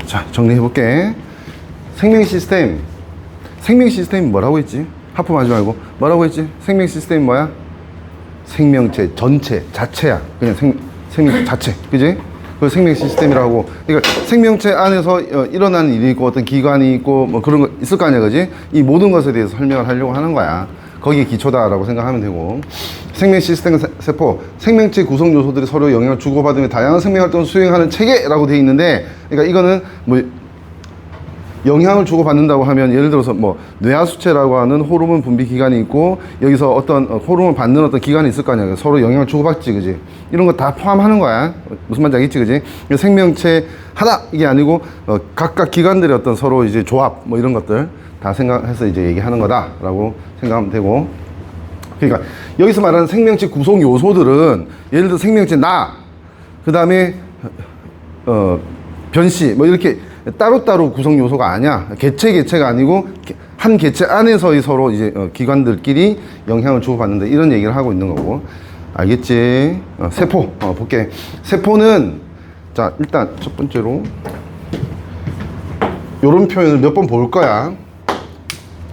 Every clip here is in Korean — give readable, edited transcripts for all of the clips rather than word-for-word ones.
자, 정리해볼게. 생명 시스템이 뭐라고 했지? 하품하지 말고. 뭐라고 했지? 생명 시스템이 뭐야? 생명체 전체 자체야. 그냥 생명체 자체, 그지? 그걸 생명 시스템이라고. 그러니까 생명체 안에서 일어나는 일이 있고 어떤 기관이 있고 뭐 그런 거 있을 거 아니야, 그지? 이 모든 것에 대해서 설명을 하려고 하는 거야. 거기에 기초다라고 생각하면 되고. 생명 시스템 세포, 생명체 구성 요소들이 서로 영향을 주고받으며 다양한 생명 활동을 수행하는 체계라고 되어 있는데, 그러니까 이거는 뭐 영향을 주고받는다고 하면 예를 들어서 뭐 뇌하수체라고 하는 호르몬 분비 기관이 있고 여기서 어떤 호르몬 받는 어떤 기관이 있을 거 아니야. 서로 영향을 주고받지, 그지? 이런 거 다 포함하는 거야. 무슨 말인지 알겠지, 그지? 생명체 하나 이게 아니고 각각 기관들의 어떤 서로 이제 조합 뭐 이런 것들 다 생각해서 이제 얘기하는 거다라고 생각하면 되고. 그러니까 여기서 말하는 생명체 구성 요소들은 예를 들어 생명체 그 다음에 변씨 뭐 이렇게 따로따로 구성 요소가 아니야. 개체가 아니고 한 개체 안에서의 서로 이제 기관들끼리 영향을 주고받는다, 이런 얘기를 하고 있는 거고. 알겠지? 세포 볼게. 세포는 자, 일단 첫 번째로 요런 표현을 몇 번 볼 거야.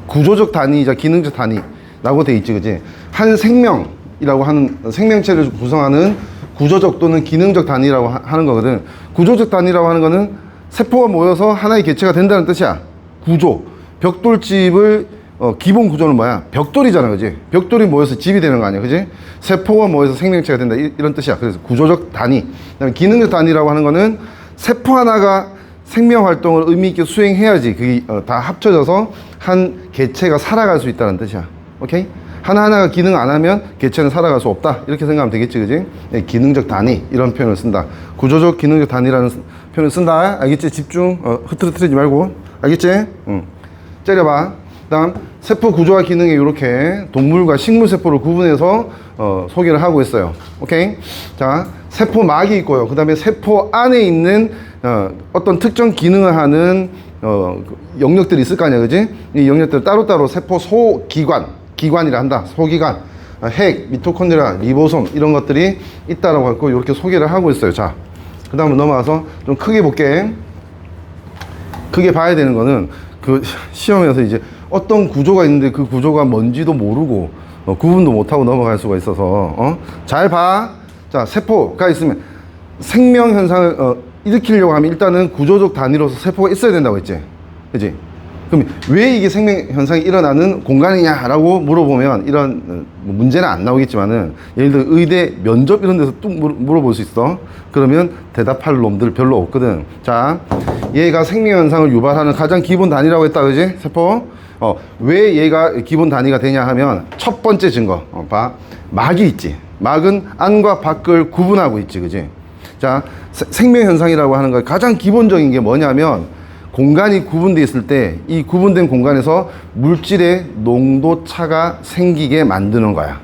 구조적 단위이자 기능적 단위라고 돼 있지, 그지? 한 생명이라고 하는 생명체를 구성하는 구조적 또는 기능적 단위라고 하는 거거든. 구조적 단위라고 하는 거는 세포가 모여서 하나의 개체가 된다는 뜻이야. 구조. 벽돌집을 기본 구조는 뭐야? 벽돌이잖아, 그지? 벽돌이 모여서 집이 되는 거 아니야, 그지? 세포가 모여서 생명체가 된다, 이런 뜻이야. 그래서 구조적 단위. 그다음에 기능적 단위라고 하는 거는 세포 하나가 생명 활동을 의미 있게 수행해야지 그게 다 합쳐져서 한 개체가 살아갈 수 있다는 뜻이야. 오케이? 하나하나가 기능 안 하면 개체는 살아갈 수 없다, 이렇게 생각하면 되겠지, 그지? 네, 기능적 단위, 이런 표현을 쓴다. 구조적 기능적 단위라는 표현을 쓴다. 알겠지? 집중. 흐트러뜨리지 말고. 알겠지? 째려봐. 그 다음 세포 구조와 기능에 이렇게 동물과 식물 세포를 구분해서 소개를 하고 있어요. 오케이? 자, 세포막이 있고요. 그 다음에 세포 안에 있는 어떤 특정 기능을 하는 영역들이 있을 거 아니야, 그지? 이 영역들 따로따로 세포 기관이라 한다. 소기관, 핵, 미토콘드리아, 리보솜, 이런 것들이 있다라고 하고 이렇게 소개를 하고 있어요. 자, 그 다음으로 넘어가서 좀 크게 볼게. 크게 봐야 되는 거는 그 시험에서 이제 어떤 구조가 있는데 그 구조가 뭔지도 모르고 구분도 못하고 넘어갈 수가 있어서 잘 봐. 자, 세포가 있으면 생명 현상을 일으키려고 하면 일단은 구조적 단위로서 세포가 있어야 된다고 했지, 그지? 그럼 왜 이게 생명 현상이 일어나는 공간이냐라고 물어보면 이런 문제는 안 나오겠지만은 예를 들어 의대 면접 이런 데서 뚝 물어볼 수 있어. 그러면 대답할 놈들 별로 없거든. 자, 얘가 생명 현상을 유발하는 가장 기본 단위라고 했다, 그지? 세포. 왜 얘가 기본 단위가 되냐 하면 첫 번째 증거. 봐. 막이 있지. 막은 안과 밖을 구분하고 있지, 그지? 자, 생명 현상이라고 하는 거 가장 기본적인 게 뭐냐면 공간이 구분되어 있을 때 이 구분된 공간에서 물질의 농도차가 생기게 만드는 거야.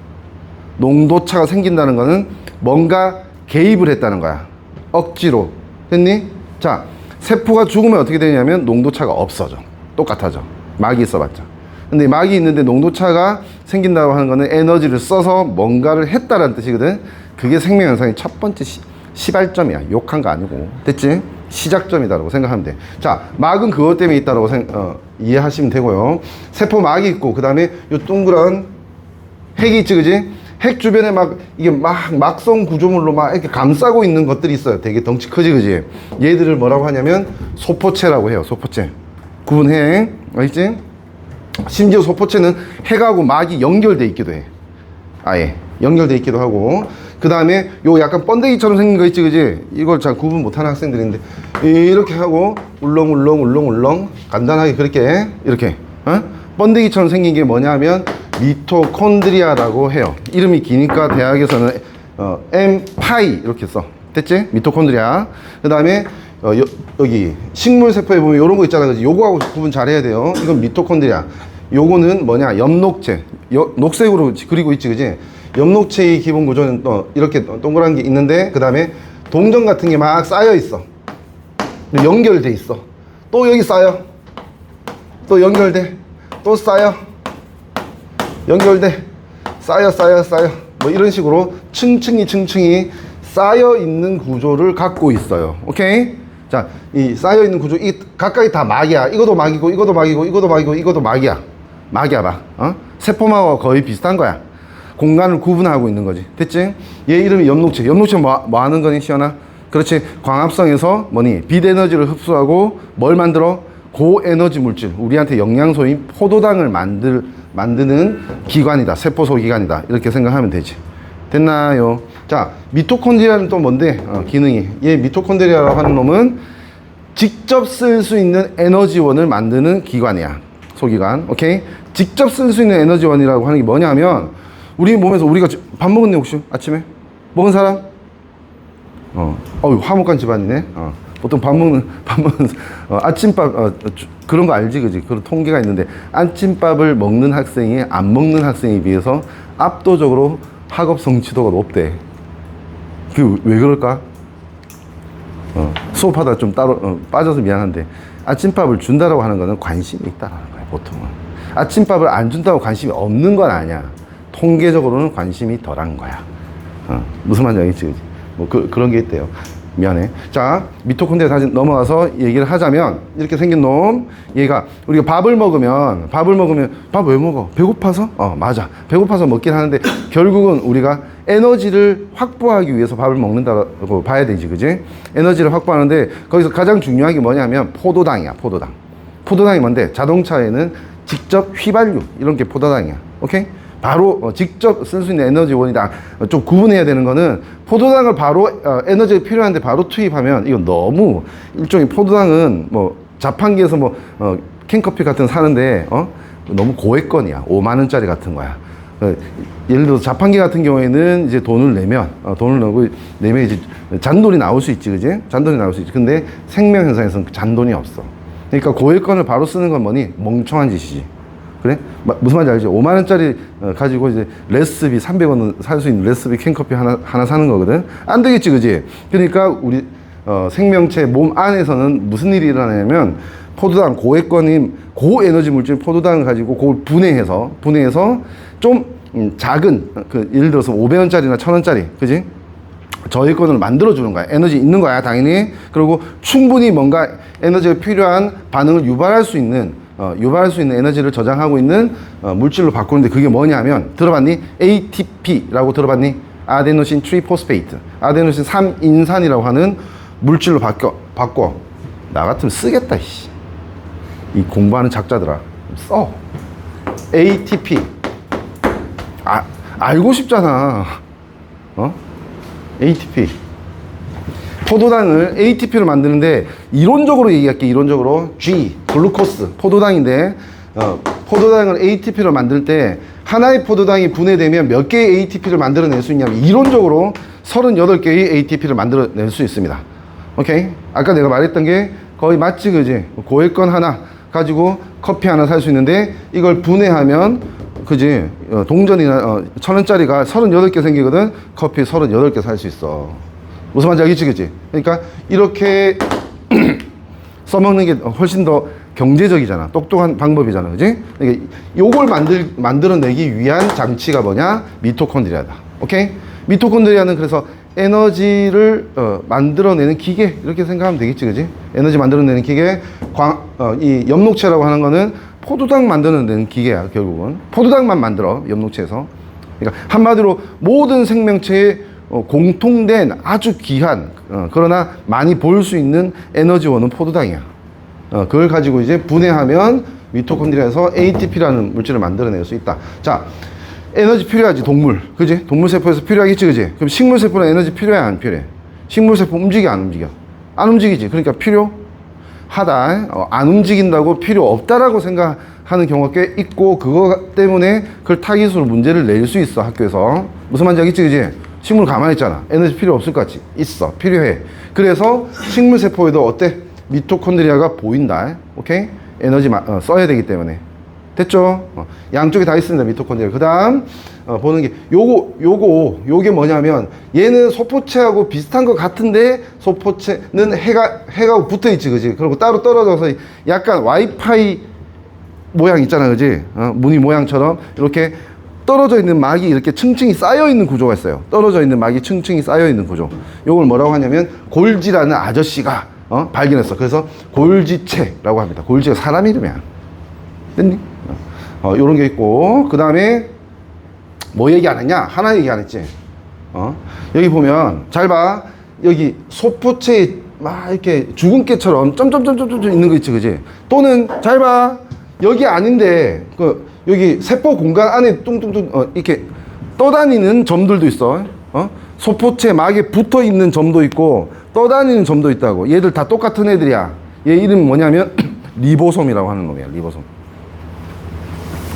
농도차가 생긴다는 거는 뭔가 개입을 했다는 거야. 억지로. 됐니? 자, 세포가 죽으면 어떻게 되냐면 농도차가 없어져. 똑같아져. 막이 있어봤자. 근데 막이 있는데 농도차가 생긴다고 하는 거는 에너지를 써서 뭔가를 했다라는 뜻이거든. 그게 생명 현상의 첫 번째 시발점이야. 욕한 거 아니고. 됐지? 시작점이다라고 생각하면 돼. 자, 막은 그것 때문에 있다라고 이해하시면 되고요. 세포 막이 있고, 그 다음에 요 동그란 핵이 있지, 그지? 핵 주변에 이게 막성 구조물로 이렇게 감싸고 있는 것들이 있어요. 되게 덩치 크지, 그지? 얘들을 뭐라고 하냐면 소포체라고 해요. 소포체. 구분해. 알겠지? 심지어 소포체는 핵하고 막이 연결돼 있기도 해. 아예 연결돼 있기도 하고. 그 다음에 요 약간 번데기처럼 생긴 거 있지, 그지? 이걸 잘 구분 못하는 학생들인데 이렇게 하고 울렁울렁 간단하게 그렇게 이렇게 번데기처럼 생긴 게 뭐냐면 미토콘드리아라고 해요. 이름이 기니까 대학에서는 M-파이 이렇게 써. 됐지? 미토콘드리아. 그 다음에 여기 식물 세포에 보면 요런 거 있잖아, 그지? 요거하고 구분 잘 해야 돼요. 이건 미토콘드리아. 요거는 뭐냐? 엽록체. 녹색으로 그리고 있지, 그지? 엽록체의 기본 구조는 또 이렇게 동그란 게 있는데, 그 다음에 동전 같은 게 막 쌓여 있어. 연결돼 있어. 또 여기 쌓여. 또 연결돼. 또 쌓여. 연결돼. 쌓여. 뭐 이런 식으로 층층이 쌓여 있는 구조를 갖고 있어요. 오케이? 자, 이 쌓여있는 구조, 이 가까이 다 막이야. 이것도 막이고, 이것도 막이고, 이것도 막이고, 이것도 막이야. 막이야, 막. 세포막하고 거의 비슷한 거야. 공간을 구분하고 있는 거지. 됐지? 얘 이름이 엽록체. 엽록체 뭐 하는 거니, 시연아? 그렇지. 광합성에서 뭐니? 빛 에너지를 흡수하고 뭘 만들어? 고에너지 물질. 우리한테 영양소인 포도당을 만드는 기관이다. 세포소 기관이다. 이렇게 생각하면 되지. 됐나요? 자, 미토콘드리아는 또 뭔데? 기능이. 얘 미토콘드리아라고 하는 놈은 직접 쓸 수 있는 에너지원을 만드는 기관이야. 소기관. 오케이? 직접 쓸 수 있는 에너지원이라고 하는 게 뭐냐면, 우리 몸에서 우리가 밥 먹었네, 혹시? 아침에? 먹은 사람? 화목한 집안이네. 보통 밥 먹는, 아침밥, 그런 거 알지, 그지? 그런 통계가 있는데, 아침밥을 먹는 학생이 안 먹는 학생에 비해서 압도적으로 학업 성취도가 높대. 왜 그럴까? 수업하다 좀 따로, 빠져서 미안한데, 아침밥을 준다라고 하는 거는 관심이 있다라는 거야, 보통은. 아침밥을 안 준다고 관심이 없는 건 아니야. 통계적으로는 관심이 덜한 거야. 무슨 말인지 알겠지, 그지? 뭐, 그런 게 있대요. 미안해. 자, 미토콘드리아 다시 넘어가서 얘기를 하자면, 이렇게 생긴 놈, 얘가, 우리가 밥을 먹으면, 밥 왜 먹어? 배고파서? 맞아. 배고파서 먹긴 하는데, 결국은 우리가 에너지를 확보하기 위해서 밥을 먹는다고 봐야 되지, 그지? 에너지를 확보하는데, 거기서 가장 중요한 게 뭐냐면, 포도당이야, 포도당. 포도당이 뭔데? 자동차에는 직접 휘발유, 이런 게 포도당이야. 오케이? 바로 직접 쓸 수 있는 에너지원이다. 좀 구분해야 되는 거는, 포도당을 바로 에너지가 필요한데 바로 투입하면 이건 너무, 일종의 포도당은 뭐 자판기에서 뭐 캔커피 같은 거 사는데 너무 고액권이야. 5만 원짜리 같은 거야. 예를 들어서 자판기 같은 경우에는 이제 돈을 내면 이제 잔돈이 나올 수 있지, 그지? 잔돈이 나올 수 있지. 근데 생명 현상에서는 잔돈이 없어. 그러니까 고액권을 바로 쓰는 건 뭐니? 멍청한 짓이지. 그래? 무슨 말인지 알죠? 5만 원짜리 가지고 이제 레시피 300원 살 수 있는 레시피 캔커피 하나 사는 거거든. 안 되겠지, 그지? 그러니까 우리 생명체 몸 안에서는 무슨 일이 일어나냐면, 포도당, 고액권인 고에너지 물질 포도당을 가지고 그걸 분해해서 좀 작은, 예를 들어서 500원짜리나 1000원짜리, 그지? 저액권을 만들어주는 거야. 에너지 있는 거야, 당연히. 그리고 충분히 뭔가 에너지가 필요한 반응을 유발할 수 있는 에너지를 저장하고 있는 물질로 바꾸는데, 그게 뭐냐면, 들어봤니? ATP라고 들어봤니? 아데노신 트리포스페이트. 아데노신 3인산이라고 하는 물질로 바꿔. 나 같으면 쓰겠다, 씨. 이 공부하는 작자들아. 써. ATP. 알고 싶잖아. ATP. 포도당을 ATP로 만드는데, 이론적으로 얘기할게. 이론적으로 G, 글루코스, 포도당인데, 포도당을 ATP로 만들 때 하나의 포도당이 분해되면 몇 개의 ATP를 만들어낼 수 있냐면, 이론적으로 38개의 ATP를 만들어낼 수 있습니다. 오케이? 아까 내가 말했던 게 거의 맞지, 그지? 고액권 하나 가지고 커피 하나 살 수 있는데, 이걸 분해하면, 그지? 동전이나 1000원짜리가 38개 생기거든. 커피 38개 살 수 있어. 무슨 말인지 알겠지, 그치? 그러니까 이렇게 써먹는 게 훨씬 더 경제적이잖아. 똑똑한 방법이잖아, 그치? 그러니까 요걸 만들어내기 위한 장치가 뭐냐? 미토콘드리아다. 오케이? 미토콘드리아는 그래서 에너지를 만들어내는 기계, 이렇게 생각하면 되겠지, 그치? 에너지 만들어내는 기계. 이 엽록체라고 하는 거는 포도당 만들어내는 기계야, 결국은. 포도당만 만들어, 엽록체에서. 그러니까 한마디로 모든 생명체의 공통된 아주 귀한, 그러나 많이 볼 수 있는 에너지원은 포도당이야. 그걸 가지고 이제 분해하면 미토콘드리아에서 ATP라는 물질을 만들어낼 수 있다. 자, 에너지 필요하지, 동물. 그지? 동물 세포에서 필요하겠지, 그지? 그럼 식물 세포는 에너지 필요해, 안 필요해? 식물 세포 움직여, 안 움직여? 안 움직이지. 그러니까 필요하다. 안 움직인다고 필요 없다라고 생각하는 경우가 꽤 있고, 그거 때문에 그걸 타깃으로 문제를 낼 수 있어, 학교에서. 무슨 말인지 알겠지, 그지? 식물 가만히 있잖아. 에너지 필요 없을 것 같지? 있어. 필요해. 그래서 식물 세포에도 어때? 미토콘드리아가 보인다. 오케이? 에너지 써야 되기 때문에. 됐죠? 양쪽에 다 있습니다, 미토콘드리아. 그 다음 보는 게 요게 뭐냐면, 얘는 소포체하고 비슷한 것 같은데, 소포체는 해가 붙어 있지, 그지? 그리고 따로 떨어져서 약간 와이파이 모양 있잖아, 그지? 무늬 모양처럼 이렇게 떨어져 있는 막이 이렇게 층층이 쌓여 있는 구조가 있어요. 떨어져 있는 막이 층층이 쌓여 있는 구조. 요걸 뭐라고 하냐면, 골지라는 아저씨가 발견했어. 그래서 골지체라고 합니다. 골지가 사람 이름이야. 됐니? 요런 게 있고, 그 다음에 뭐 얘기 안 했냐? 하나 얘기 안 했지. 여기 보면 잘 봐. 여기 소포체에 막 이렇게 죽은 깨처럼 점점점점점 있는 거 있지, 그지? 또는 잘 봐. 여기 아닌데 여기 세포 공간 안에 뚱뚱뚱 이렇게 떠다니는 점들도 있어. 소포체 막에 붙어 있는 점도 있고 떠다니는 점도 있다고. 얘들 다 똑같은 애들이야. 얘 이름 뭐냐면 리보솜이라고 하는 놈이야. 리보솜.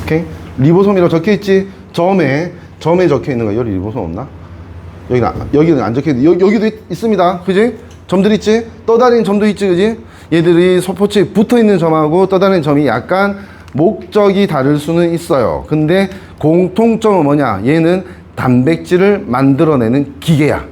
오케이? 리보솜이라고 적혀 있지. 점에 적혀 있는 거. 여기 리보솜 없나? 여기는 안 적혀 있는데 여기도 있습니다. 그지? 점들 있지? 떠다니는 점도 있지, 그지? 얘들이 소포체에 붙어 있는 점하고 떠다니는 점이 약간 목적이 다를 수는 있어요. 근데 공통점은 뭐냐? 얘는 단백질을 만들어내는 기계야.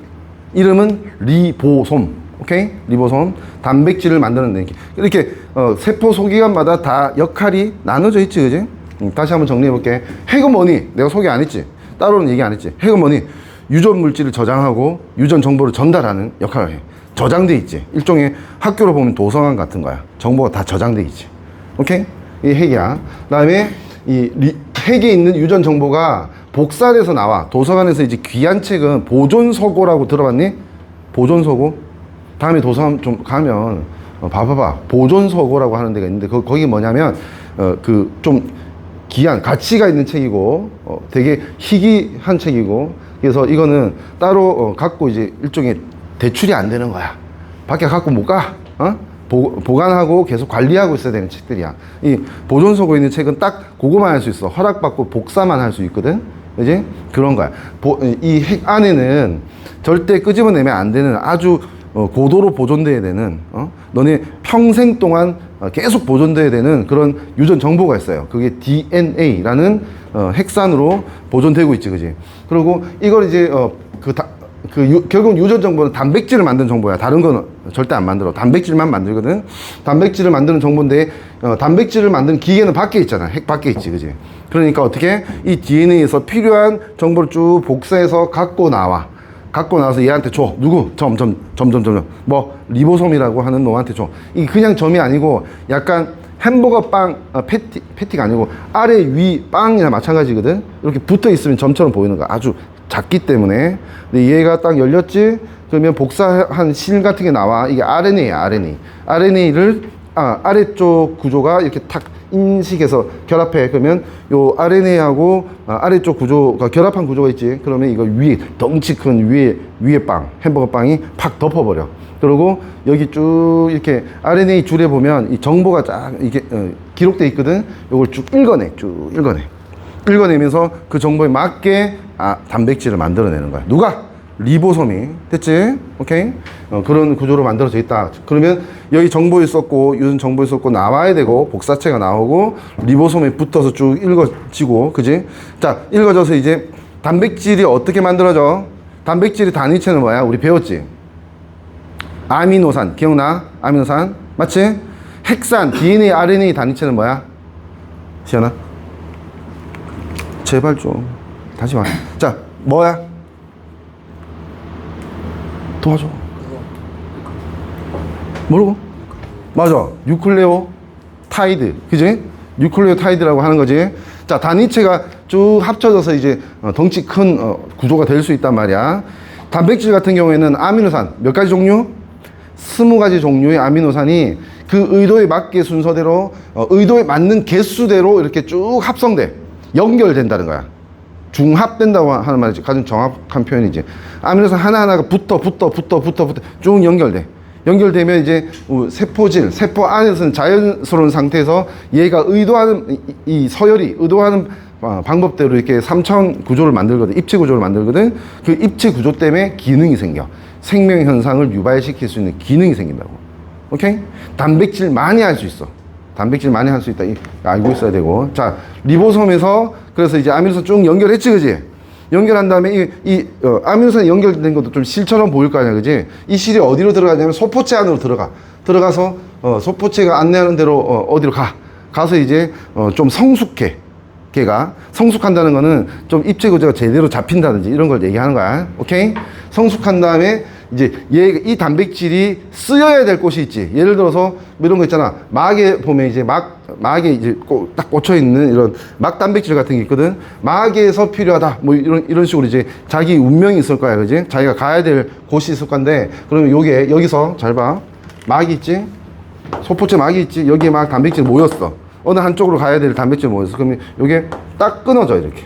이름은 리보솜. 오케이? 리보솜. 단백질을 만들어내는 기계. 이렇게 세포 소기관마다 다 역할이 나눠져 있지, 그지? 다시 한번 정리해 볼게. 핵은 뭐니? 내가 소개 안 했지? 따로는 얘기 안 했지? 핵은 뭐니? 유전 물질을 저장하고 유전 정보를 전달하는 역할을 해. 저장돼 있지. 일종의 학교로 보면 도서관 같은 거야. 정보가 다 저장돼 있지. 오케이? 이 핵이야. 그 다음에 핵에 있는 유전 정보가 복사돼서 나와. 도서관에서 이제 귀한 책은 보존서고라고 들어봤니? 보존서고? 다음에 도서관 좀 가면 봐봐봐. 보존서고라고 하는 데가 있는데 거기 뭐냐면 그 좀 귀한 가치가 있는 책이고 되게 희귀한 책이고 그래서 이거는 따로 갖고 이제 일종의 대출이 안 되는 거야. 밖에 갖고 못 가. 보관하고 계속 관리하고 있어야 되는 책들이야. 이 보존서고 있는 책은 딱 그거만 할 수 있어. 허락받고 복사만 할 수 있거든. 그지? 그런 거야. 이 핵 안에는 절대 끄집어내면 안 되는 아주 고도로 보존돼야 되는 너네 평생 동안 계속 보존돼야 되는 그런 유전 정보가 있어요. 그게 DNA라는 핵산으로 보존되고 있지, 그지? 그리고 이걸 이제 결국 유전 정보는 단백질을 만든 정보야. 다른 거는 절대 안 만들어. 단백질만 만들거든. 단백질을 만드는 정보인데 단백질을 만드는 기계는 밖에 있잖아. 핵 밖에 있지, 그지? 그러니까 어떻게 이 DNA에서 필요한 정보를 쭉 복사해서 갖고 나와서 얘한테 줘. 누구? 점점. 뭐 리보솜이라고 하는 놈한테 줘. 이게 그냥 점이 아니고 약간 햄버거 빵 패티가 아니고 아래 위 빵이나 마찬가지거든. 이렇게 붙어 있으면 점처럼 보이는 거야. 아주 작기 때문에. 근데 얘가 딱 열렸지? 그러면 복사한 실 같은 게 나와. 이게 RNA야, RNA. RNA를 아래쪽 구조가 이렇게 탁 인식해서 결합해. 그러면 요 RNA하고 아래쪽 구조가 결합한 구조가 있지. 그러면 이거 위에 덩치 큰 위에 빵, 햄버거 빵이 팍 덮어버려. 그리고 여기 쭉 이렇게 RNA 줄에 보면 이 정보가 쫙 이게 기록돼 있거든. 요걸 쭉 읽어내. 읽어내면서 그 정보에 맞게 단백질을 만들어내는 거야. 누가? 리보솜이. 됐지? 오케이? 그런 구조로 만들어져 있다. 그러면 여기 정보 있었고 유전 정보 있었고 나와야 되고 복사체가 나오고 리보솜에 붙어서 쭉 읽어지고, 그지? 자, 읽어져서 이제 단백질이 어떻게 만들어져? 단백질의 단위체는 뭐야? 우리 배웠지? 아미노산. 기억나? 아미노산. 맞지? 핵산, DNA, RNA 단위체는 뭐야? 시연아? 제발 좀 다시 말해. 자, 뭐야? 도와줘. 뭐라고? 맞아. 뉴클레오타이드. 그지? 뉴클레오타이드라고 하는 거지. 자, 단위체가 쭉 합쳐져서 이제 덩치 큰 구조가 될 수 있단 말이야. 단백질 같은 경우에는 아미노산 몇 가지 종류? 20가지 종류의 아미노산이 그 의도에 맞게 순서대로 의도에 맞는 개수대로 이렇게 쭉 합성돼. 연결된다는 거야. 중합된다고 하는 말이지. 가장 정확한 표현이지. 아미노산 하나하나가 붙어 쭉 연결돼. 연결되면 이제 세포질, 세포 안에서는 자연스러운 상태에서 얘가 의도하는 이 서열이 의도하는 방법대로 이렇게 3차원 구조를 만들거든. 입체 구조를 만들거든. 그 입체 구조 때문에 기능이 생겨. 생명 현상을 유발시킬 수 있는 기능이 생긴다고. 오케이? 단백질 많이 할 수 있어. 단백질 많이 할 수 있다. 알고 있어야 되고. 자, 리보솜에서 그래서 이제 아미노산 쭉 연결했지, 그지? 연결한 다음에 아미노산이 연결된 것도 좀 실처럼 보일 거 아니야, 그지? 이 실이 어디로 들어가냐면 소포체 안으로 들어가서 소포체가 안내하는 대로 어디로 가서 이제 좀 성숙해. 걔가 성숙한다는 거는 좀 입체 구조가 제대로 잡힌다든지 이런 걸 얘기하는 거야. 오케이? 성숙한 다음에 이제 이 단백질이 쓰여야 될 곳이 있지. 예를 들어서 뭐 이런 거 있잖아. 막에 보면 이제 막에 이제 딱 꽂혀 있는 이런 막 단백질 같은 게 있거든. 막에서 필요하다. 뭐 이런 식으로 이제 자기 운명이 있을 거야, 그지? 자기가 가야 될 곳이 있을 건데, 그러면 요게 여기서 잘 봐. 막이 있지? 소포체 막이 있지? 여기에 막 단백질 모였어. 어느 한쪽으로 가야 될 단백질 모였어. 그러면 요게 딱 끊어져, 이렇게.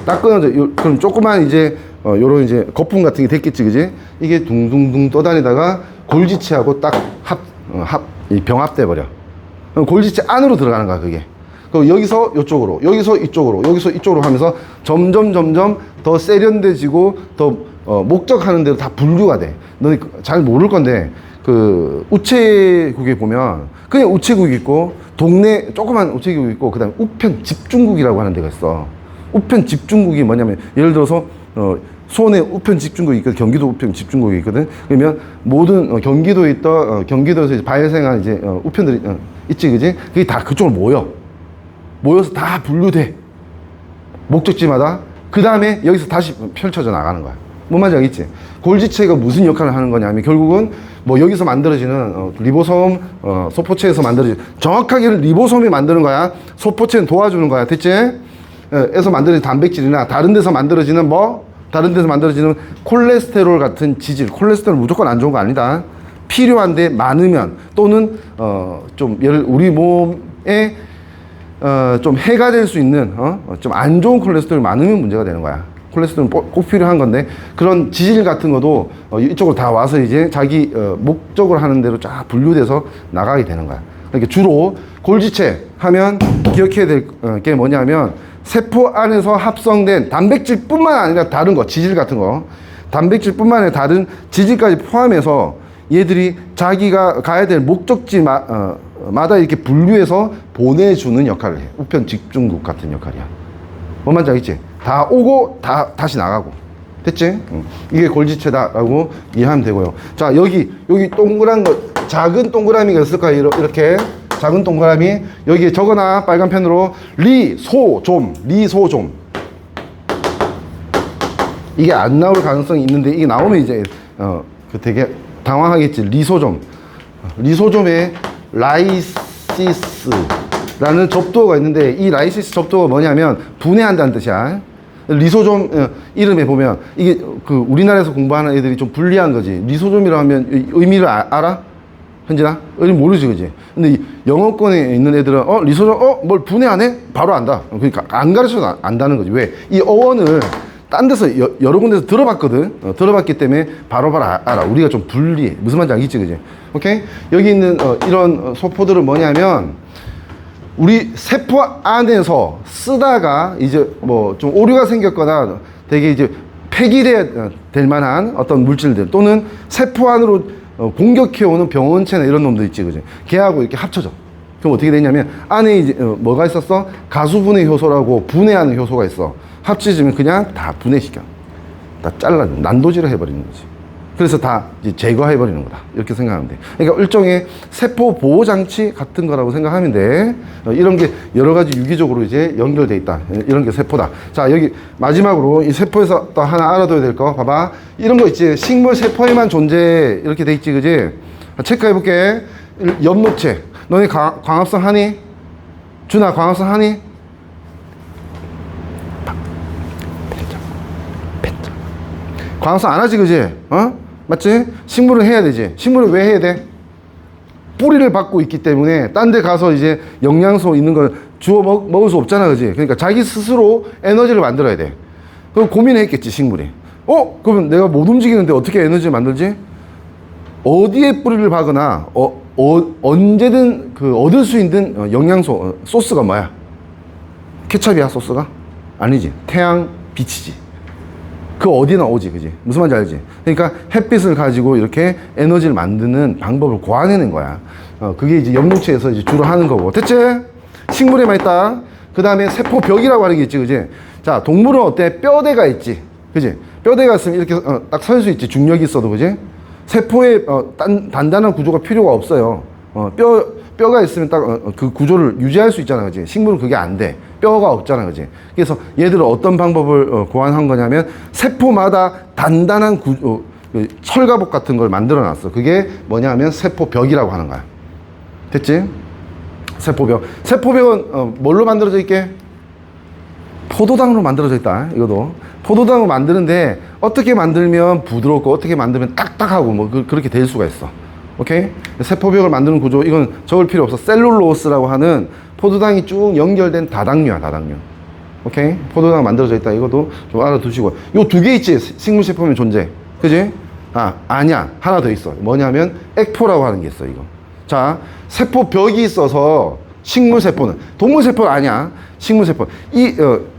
딱 끊어져. 그럼 조그만 이제 요런 이제 거품 같은 게 됐겠지, 그지? 이게 둥둥둥 떠다니다가 골지체하고 딱 병합돼 버려. 그럼 골지체 안으로 들어가는 거야, 그게. 그럼 여기서 이쪽으로, 여기서 이쪽으로, 여기서 이쪽으로 하면서 점점 더 세련돼지고 더 목적하는 대로 다 분류가 돼. 너네 잘 모를 건데 그 우체국에 보면 그냥 우체국이 있고 동네 조그만 우체국이 있고 그다음에 우편 집중국이라고 하는 데가 있어. 우편 집중국이 뭐냐면 예를 들어서 수원에 우편 집중국이 있거든. 경기도 우편 집중국이 있거든. 그러면 모든 경기도에 있던 경기도에서 이제 발생한 이제 우편들이 있지, 그지? 그게 다 그쪽으로 모여서 다 분류돼. 목적지마다. 그 다음에 여기서 다시 펼쳐져 나가는 거야. 뭔 말인지 알겠지? 골지체가 무슨 역할을 하는 거냐면 결국은 뭐 여기서 만들어지는 리보솜, 소포체에서 만들어지는 정확하게 리보솜이 만드는 거야. 소포체는 도와주는 거야. 됐지? 에서 만들어진 단백질이나 다른 데서 만들어지는 콜레스테롤 같은 지질. 콜레스테롤 무조건 안 좋은 거 아니다. 필요한데 많으면 또는 좀 우리 몸에 좀 해가 될 수 있는 좀 안 좋은 콜레스테롤이 많으면 문제가 되는 거야. 콜레스테롤은 꼭 필요한 건데 그런 지질 같은 것도 이쪽으로 다 와서 이제 자기 목적으로 하는 대로 쫙 분류돼서 나가게 되는 거야. 그러니까 주로 골지체 하면 기억해야 될 게 뭐냐면 세포 안에서 합성된 단백질뿐만 아니라 다른 거, 지질 같은 거, 단백질뿐만 아니라 다른 지질까지 포함해서 얘들이 자기가 가야 될 목적지마다 이렇게 분류해서 보내주는 역할을 해. 우편 집중국 같은 역할이야. 뭔 말인지 알겠지? 다 오고 다시 나가고. 됐지? 이게 골지체다라고 이해하면 되고요. 자, 여기 동그란 거, 작은 동그라미가 있을까요? 이렇게 작은 동그라미 여기에 적어놔. 빨간 펜으로 리소좀. 이게 안 나올 가능성이 있는데 이게 나오면 이제 되게 당황하겠지. 리소좀에 라이시스라는 접두어가 있는데 이 라이시스 접두어가 뭐냐면 분해한다는 뜻이야. 리소좀 이름에 보면 이게 그 우리나라에서 공부하는 애들이 좀 불리한 거지. 리소좀이라고 하면 의미를 알아? 현진아? 의미 모르지, 그지? 근데 이 영어권에 있는 애들은 리소좀 뭘 분해 안 해? 바로 안다. 그러니까 안 가르쳐도 안다는 거지. 왜? 이 어원을 딴 데서 여러 군데서 들어봤거든. 들어봤기 때문에 바로 알아. 우리가 좀 불리해. 무슨 말인지 알겠지, 그지? 오케이? 여기 있는 이런 소포들은 뭐냐면 우리 세포 안에서 쓰다가 이제 뭐 좀 오류가 생겼거나 되게 이제 폐기될 만한 어떤 물질들 또는 세포 안으로 공격해오는 병원체나 이런 놈도 있지, 그지? 걔하고 이렇게 합쳐져. 그럼 어떻게 되냐면 안에 이제 뭐가 있었어? 가수분해 효소라고 분해하는 효소가 있어. 합쳐지면 그냥 다 분해시켜. 다 잘라, 난도질을 해버리는 거지. 그래서 다 이제 제거해버리는 거다. 이렇게 생각하면 돼. 그러니까 일종의 세포 보호장치 같은 거라고 생각하면 돼. 이런 게 여러 가지 유기적으로 이제 연결돼 있다. 이런 게 세포다. 자, 여기 마지막으로 이 세포에서 또 하나 알아둬야 될 거. 봐봐. 이런 거 있지. 식물 세포에만 존재. 이렇게 돼 있지, 그지? 체크해볼게. 엽록체. 너네 광합성 하니? 준아, 광합성 하니? 광합성 안 하지, 그지? 맞지? 식물은 해야 되지. 식물은 왜 해야 돼? 뿌리를 받고 있기 때문에 딴 데 가서 이제 영양소 있는 걸 주워 먹을 수 없잖아, 그지? 그러니까 자기 스스로 에너지를 만들어야 돼. 그럼 고민했겠지, 식물이. 그러면 내가 못 움직이는데 어떻게 에너지를 만들지? 어디에 뿌리를 박거나 언제든 얻을 수 있는 영양소 소스가 뭐야? 케찹이야, 소스가? 아니지. 태양, 빛이지. 그 어디나 오지, 그지? 무슨 말인지 알지? 그러니까 햇빛을 가지고 이렇게 에너지를 만드는 방법을 고안해낸 거야. 그게 이제 엽록체에서 이제 주로 하는 거고. 됐지? 식물에만 있다. 그 다음에 세포벽이라고 하는 게 있지, 그지? 자, 동물은 어때? 뼈대가 있지, 그지? 뼈대가 있으면 이렇게 딱 설 수 있지, 중력이 있어도, 그지? 세포에 단단한 구조가 필요가 없어요. 뼈가 있으면 딱 그 구조를 유지할 수 있잖아, 그지? 식물은 그게 안 돼. 뼈가 없잖아, 그지? 그래서 얘들은 어떤 방법을 고안한 거냐면 세포마다 단단한 그 철갑옷 같은 걸 만들어 놨어. 그게 뭐냐 하면 세포벽이라고 하는 거야. 됐지? 세포벽. 세포벽은 뭘로 만들어져 있게? 포도당으로 만들어져 있다. 이것도 포도당으로 만드는데 어떻게 만들면 부드럽고 어떻게 만들면 딱딱하고 뭐 그렇게 될 수가 있어. 오케이? 세포벽을 만드는 구조, 이건 적을 필요 없어. 셀룰로스라고 하는 포도당이 쭉 연결된 다당류야, 다당류. 오케이? 포도당 만들어져 있다. 이것도 좀 알아두시고. 요 두 개 있지? 식물세포면 존재. 그지? 아니야. 하나 더 있어. 뭐냐면 액포라고 하는 게 있어, 이거. 자, 세포벽이 있어서 식물세포는, 동물세포는 아니야. 식물세포.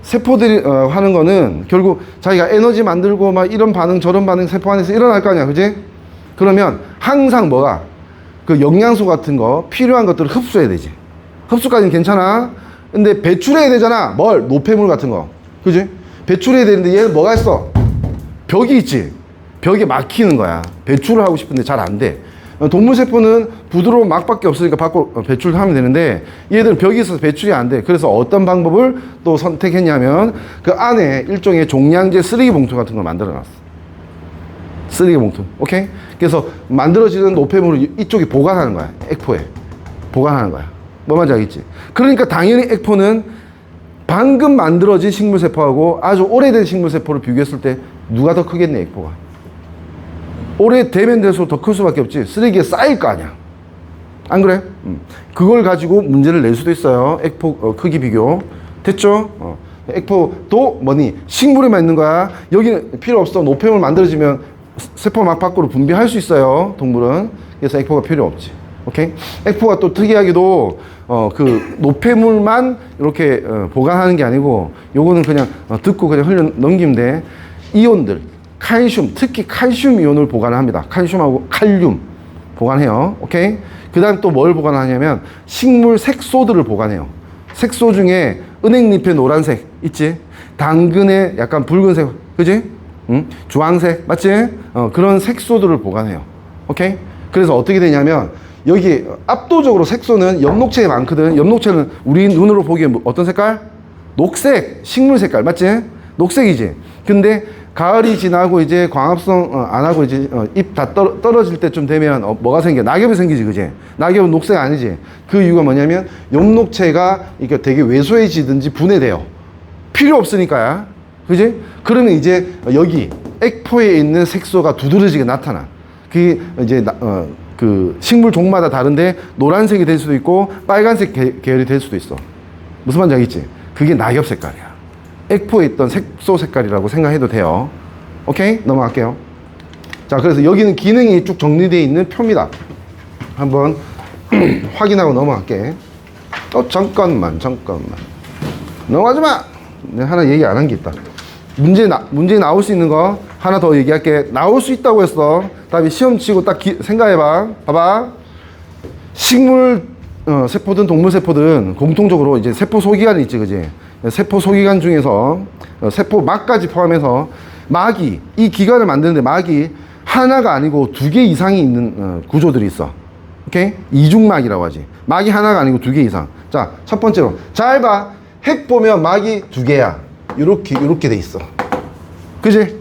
세포들이 하는 거는 결국 자기가 에너지 만들고 막 이런 반응 저런 반응 세포 안에서 일어날 거 아니야. 그지? 그러면 항상 뭐가 그 영양소 같은 거 필요한 것들을 흡수해야 되지. 흡수까지는 괜찮아. 근데 배출해야 되잖아. 뭘? 노폐물 같은 거. 그지? 배출해야 되는데 얘는 뭐가 있어? 벽이 있지. 벽에 막히는 거야. 배출을 하고 싶은데 잘 안 돼. 동물세포는 부드러운 막밖에 없으니까 밖으로 배출하면 되는데 얘들은 벽이 있어서 배출이 안 돼. 그래서 어떤 방법을 또 선택했냐면 그 안에 일종의 종량제 쓰레기 봉투 같은 걸 만들어 놨어. 쓰레기 봉투. 오케이? 그래서 만들어지는 노폐물을 이쪽에 보관하는 거야. 액포에. 보관하는 거야. 뭐 말인지 알겠지? 그러니까 당연히 액포는 방금 만들어진 식물세포하고 아주 오래된 식물세포를 비교했을 때 누가 더 크겠네, 액포가. 오래되면 될수록 더 클 수밖에 없지. 쓰레기에 쌓일 거 아니야. 안 그래? 그걸 가지고 문제를 낼 수도 있어요. 액포 크기 비교. 됐죠? 액포도 뭐니? 식물에만 있는 거야. 여기는 필요 없어. 노폐물 만들어지면 세포 막 밖으로 분비할 수 있어요. 동물은. 그래서 액포가 필요 없지. 오케이? 액포가 또 특이하게도 그 노폐물만 이렇게 보관하는 게 아니고 요거는 그냥 듣고 그냥 흘려 넘기면 돼. 이온들, 칼슘, 특히 칼슘 이온을 보관을 합니다. 칼슘하고 칼륨 보관해요. 오케이? 그 다음 또 뭘 보관하냐면 식물 색소들을 보관해요. 색소 중에 은행잎의 노란색 있지? 당근의 약간 붉은색, 그지? 응? 주황색, 맞지? 그런 색소들을 보관해요. 오케이? 그래서 어떻게 되냐면 여기 압도적으로 색소는 엽록체에 많거든. 엽록체는 우리 눈으로 보기에 어떤 색깔? 녹색, 식물 색깔, 맞지? 녹색이지. 근데 가을이 지나고 이제 광합성 안 하고 이제 잎 다 떨어질 때쯤 되면 뭐가 생겨? 낙엽이 생기지, 그지? 낙엽은 녹색 아니지? 그 이유가 뭐냐면 엽록체가 이게 되게 왜소해지든지 분해돼요. 필요 없으니까야, 그지? 그러면 이제 여기 액포에 있는 색소가 두드러지게 나타나. 그게 이제 그 식물 종마다 다른데 노란색이 될 수도 있고 빨간색 계열이 될 수도 있어. 무슨 말인지 알겠지? 그게 낙엽 색깔이야. 액포에 있던 색소 색깔이라고 생각해도 돼요. 오케이? 넘어갈게요. 자, 그래서 여기는 기능이 쭉 정리되어 있는 표입니다. 한번 확인하고 넘어갈게. 잠깐만. 넘어가지 마! 내가 하나 얘기 안 한 게 있다. 문제 나올 수 있는 거 하나 더 얘기할게. 나올 수 있다고 했어. 다음에 시험 치고 딱 생각해봐. 봐봐. 식물 세포든 동물 세포든 공통적으로 이제 세포 소기관이 있지, 그지? 세포 소기관 중에서 세포 막까지 포함해서 막이, 이 기관을 만드는데 막이 하나가 아니고 두 개 이상이 있는 구조들이 있어. 오케이? 이중막이라고 하지. 막이 하나가 아니고 두 개 이상. 자, 첫 번째로 잘 봐. 핵 보면 막이 두 개야. 요렇게 돼 있어. 그지?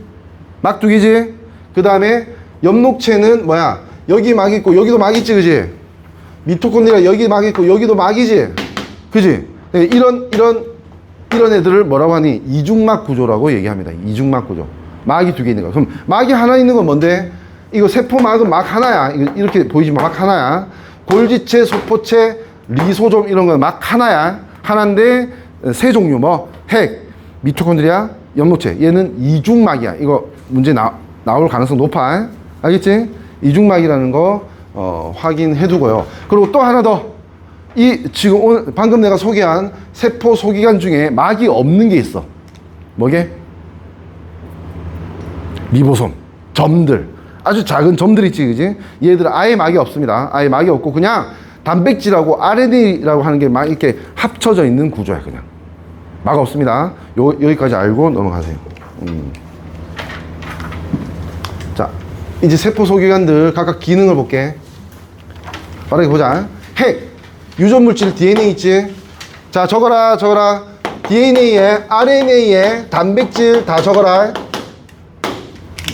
막 두 개지? 그 다음에 엽록체는 뭐야? 여기 막 있고 여기도 막 있지, 그지? 미토콘드리아 여기 막 있고 여기도 막이지? 그지? 이런 애들을 뭐라고 하니? 이중막 구조라고 얘기합니다. 이중막 구조. 막이 두 개 있는 거. 그럼 막이 하나 있는 건 뭔데? 이거 세포막은 막 하나야. 이렇게 보이지만 막 하나야. 골지체, 소포체, 리소좀 이런 건 막 하나야. 하나인데 세 종류 뭐 핵, 미토콘드리아, 엽록체. 얘는 이중막이야. 이거 문제 나올 가능성 높아. 알겠지? 이중막이라는 거 확인해 두고요. 그리고 또 하나 더. 지금 오늘 방금 내가 소개한 세포 소기관 중에 막이 없는 게 있어. 뭐게? 리보솜. 점들. 아주 작은 점들 있지, 그지? 얘들은 아예 막이 없습니다. 아예 막이 없고 그냥 단백질하고 RNA라고 하는 게 막 이렇게 합쳐져 있는 구조야, 그냥. 막 없습니다. 여기까지 알고 넘어가세요. 자, 이제 세포 소기관들 각각 기능을 볼게. 빠르게 보자. 핵, 유전물질 DNA 있지? 자, 적어라. DNA에, RNA에, 단백질 다 적어라.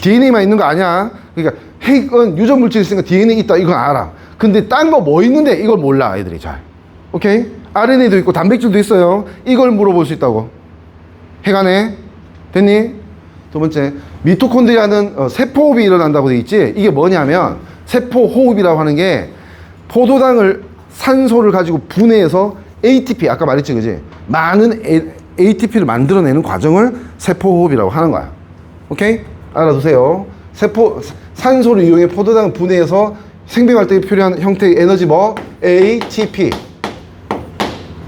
DNA만 있는 거 아니야. 그러니까 핵은 유전 물질이 있으니까 DNA 있다 이건 알아. 근데 딴 거 뭐 있는데 이걸 몰라 애들이 잘. 오케이? RNA도 있고 단백질도 있어요. 이걸 물어볼 수 있다고. 핵 안에 됐니? 두 번째, 미토콘드리아는 세포호흡이 일어난다고 돼 있지. 이게 뭐냐면 세포호흡이라고 하는 게 포도당을 산소를 가지고 분해해서 ATP 아까 말했지 그지? 많은 ATP를 만들어내는 과정을 세포호흡이라고 하는 거야. 오케이? 알아두세요. 산소를 이용해 포도당을 분해해서 생명활동에 필요한 형태의 에너지 뭐? ATP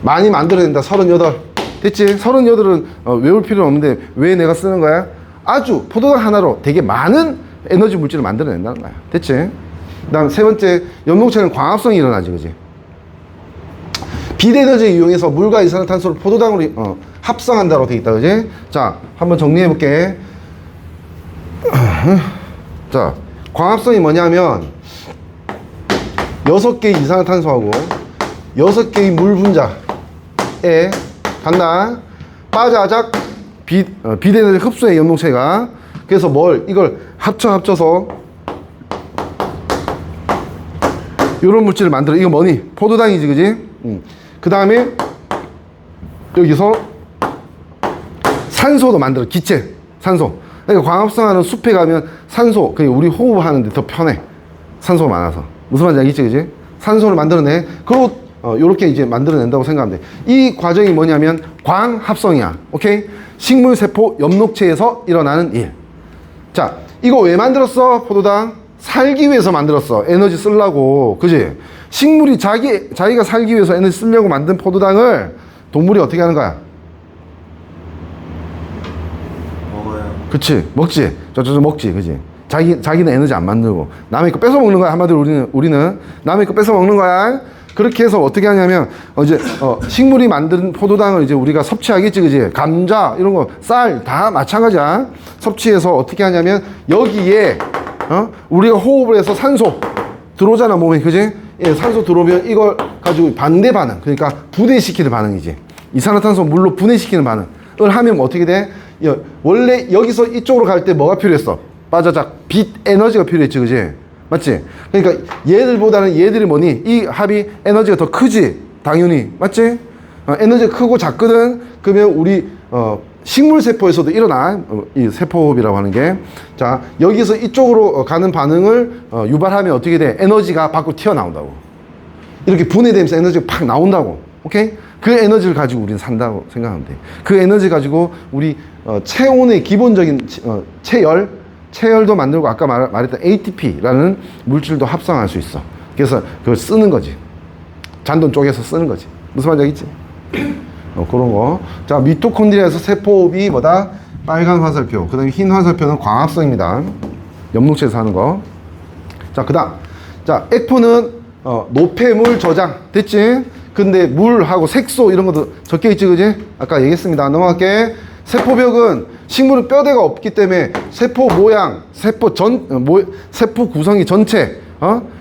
많이 만들어낸다. 38 됐지? 38은 외울 필요는 없는데 왜 내가 쓰는 거야? 아주 포도당 하나로 되게 많은 에너지 물질을 만들어낸다는 거야. 됐지? 그 다음 세 번째, 염록체는 광합성이 일어나지 그지? 빛에너지를 이용해서 물과 이산화탄소를 포도당으로 합성한다고 돼 있다 그지? 자, 한번 정리해 볼게. 자, 광합성이 뭐냐면 6개의 이산화탄소하고 6개의 물 분자에 간다. 빠자작 빛에너지 흡수해 염록체가. 그래서 이걸 합쳐서 이런 물질을 만들어. 이거 뭐니? 포도당이지 그지? 그 다음에 여기서 산소도 만들어. 기체 산소. 그러니까 광합성하는 숲에 가면 산소, 그러니까 우리 호흡하는데 더 편해. 산소가 많아서. 무슨 말인지 알겠지 그지? 산소를 만들어내. 그리고 요렇게 이제 만들어낸다고 생각하면 돼. 이 과정이 뭐냐면 광합성이야. 오케이? 식물세포 염록체에서 일어나는 일. 자, 이거 왜 만들었어? 포도당? 살기 위해서 만들었어. 에너지 쓰려고. 그지? 식물이 자기가 살기 위해서 에너지 쓰려고 만든 포도당을 동물이 어떻게 하는 거야? 먹어요. 그치? 먹지? 저저 먹지? 그지? 자기는 에너지 안 만들고 남의 거 뺏어 먹는 거야. 한마디로 우리는 남의 거 뺏어 먹는 거야. 그렇게 해서 어떻게 하냐면 이제 식물이 만든 포도당을 이제 우리가 섭취하겠지, 그지? 감자 이런 거, 쌀 다 마찬가지야. 섭취해서 어떻게 하냐면 여기에 우리가 호흡을 해서 산소 들어오잖아 몸에, 그지? 예, 산소 들어오면 이걸 가지고 반대 반응, 그러니까 분해시키는 반응이지. 이산화탄소 물로 분해시키는 반응을 하면 어떻게 돼? 원래 여기서 이쪽으로 갈 때 뭐가 필요했어? 빠자작 빛 에너지가 필요했지, 그지? 맞지? 그러니까 얘들보다는 얘들이 뭐니? 이 합이 에너지가 더 크지? 당연히. 맞지? 에너지가 크고 작거든? 그러면 우리 식물세포에서도 일어나. 이 세포호흡이라고 하는 게. 자, 여기서 이쪽으로 가는 반응을 유발하면 어떻게 돼? 에너지가 밖으로 튀어나온다고. 이렇게 분해되면서 에너지가 팍 나온다고. 오케이? 그 에너지를 가지고 우리는 산다고 생각하면 돼. 그 에너지 가지고 우리 체온의 기본적인 체열도 만들고 아까 말했던 ATP라는 물질도 합성할 수 있어. 그래서 그걸 쓰는 거지. 잔돈 쪼개서 쓰는 거지. 무슨 말인지 알겠지? 그런 거. 자, 미토콘드리아에서 세포호흡이 뭐다? 빨간 화살표. 그 다음에 흰 화살표는 광합성입니다. 염록체에서 하는 거. 자, 그 다음. 자, 에코는 노폐물 저장. 됐지? 근데 물하고 색소 이런 것도 적혀 있지, 그지? 아까 얘기했습니다. 넘어갈게. 세포벽은 식물은 뼈대가 없기 때문에 세포 모양, 세포 구성이 전체,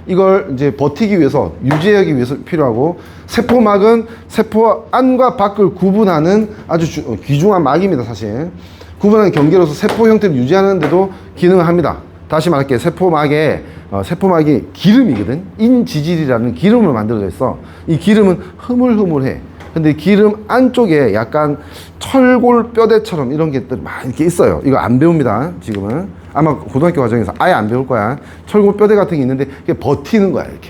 이걸 이제 버티기 위해서, 유지하기 위해서 필요하고, 세포막은 세포 안과 밖을 구분하는 아주 귀중한 막입니다, 사실. 구분하는 경계로서 세포 형태를 유지하는데도 기능을 합니다. 다시 말할게요. 세포막이 기름이거든. 인지질이라는 기름으로 만들어져 있어. 이 기름은 흐물흐물해. 근데 기름 안쪽에 약간 철골 뼈대처럼 이런 게 많이 이렇게 있어요. 이거 안 배웁니다, 지금은. 아마 고등학교 과정에서 아예 안 배울 거야. 철골 뼈대 같은 게 있는데 그게 버티는 거야, 이렇게.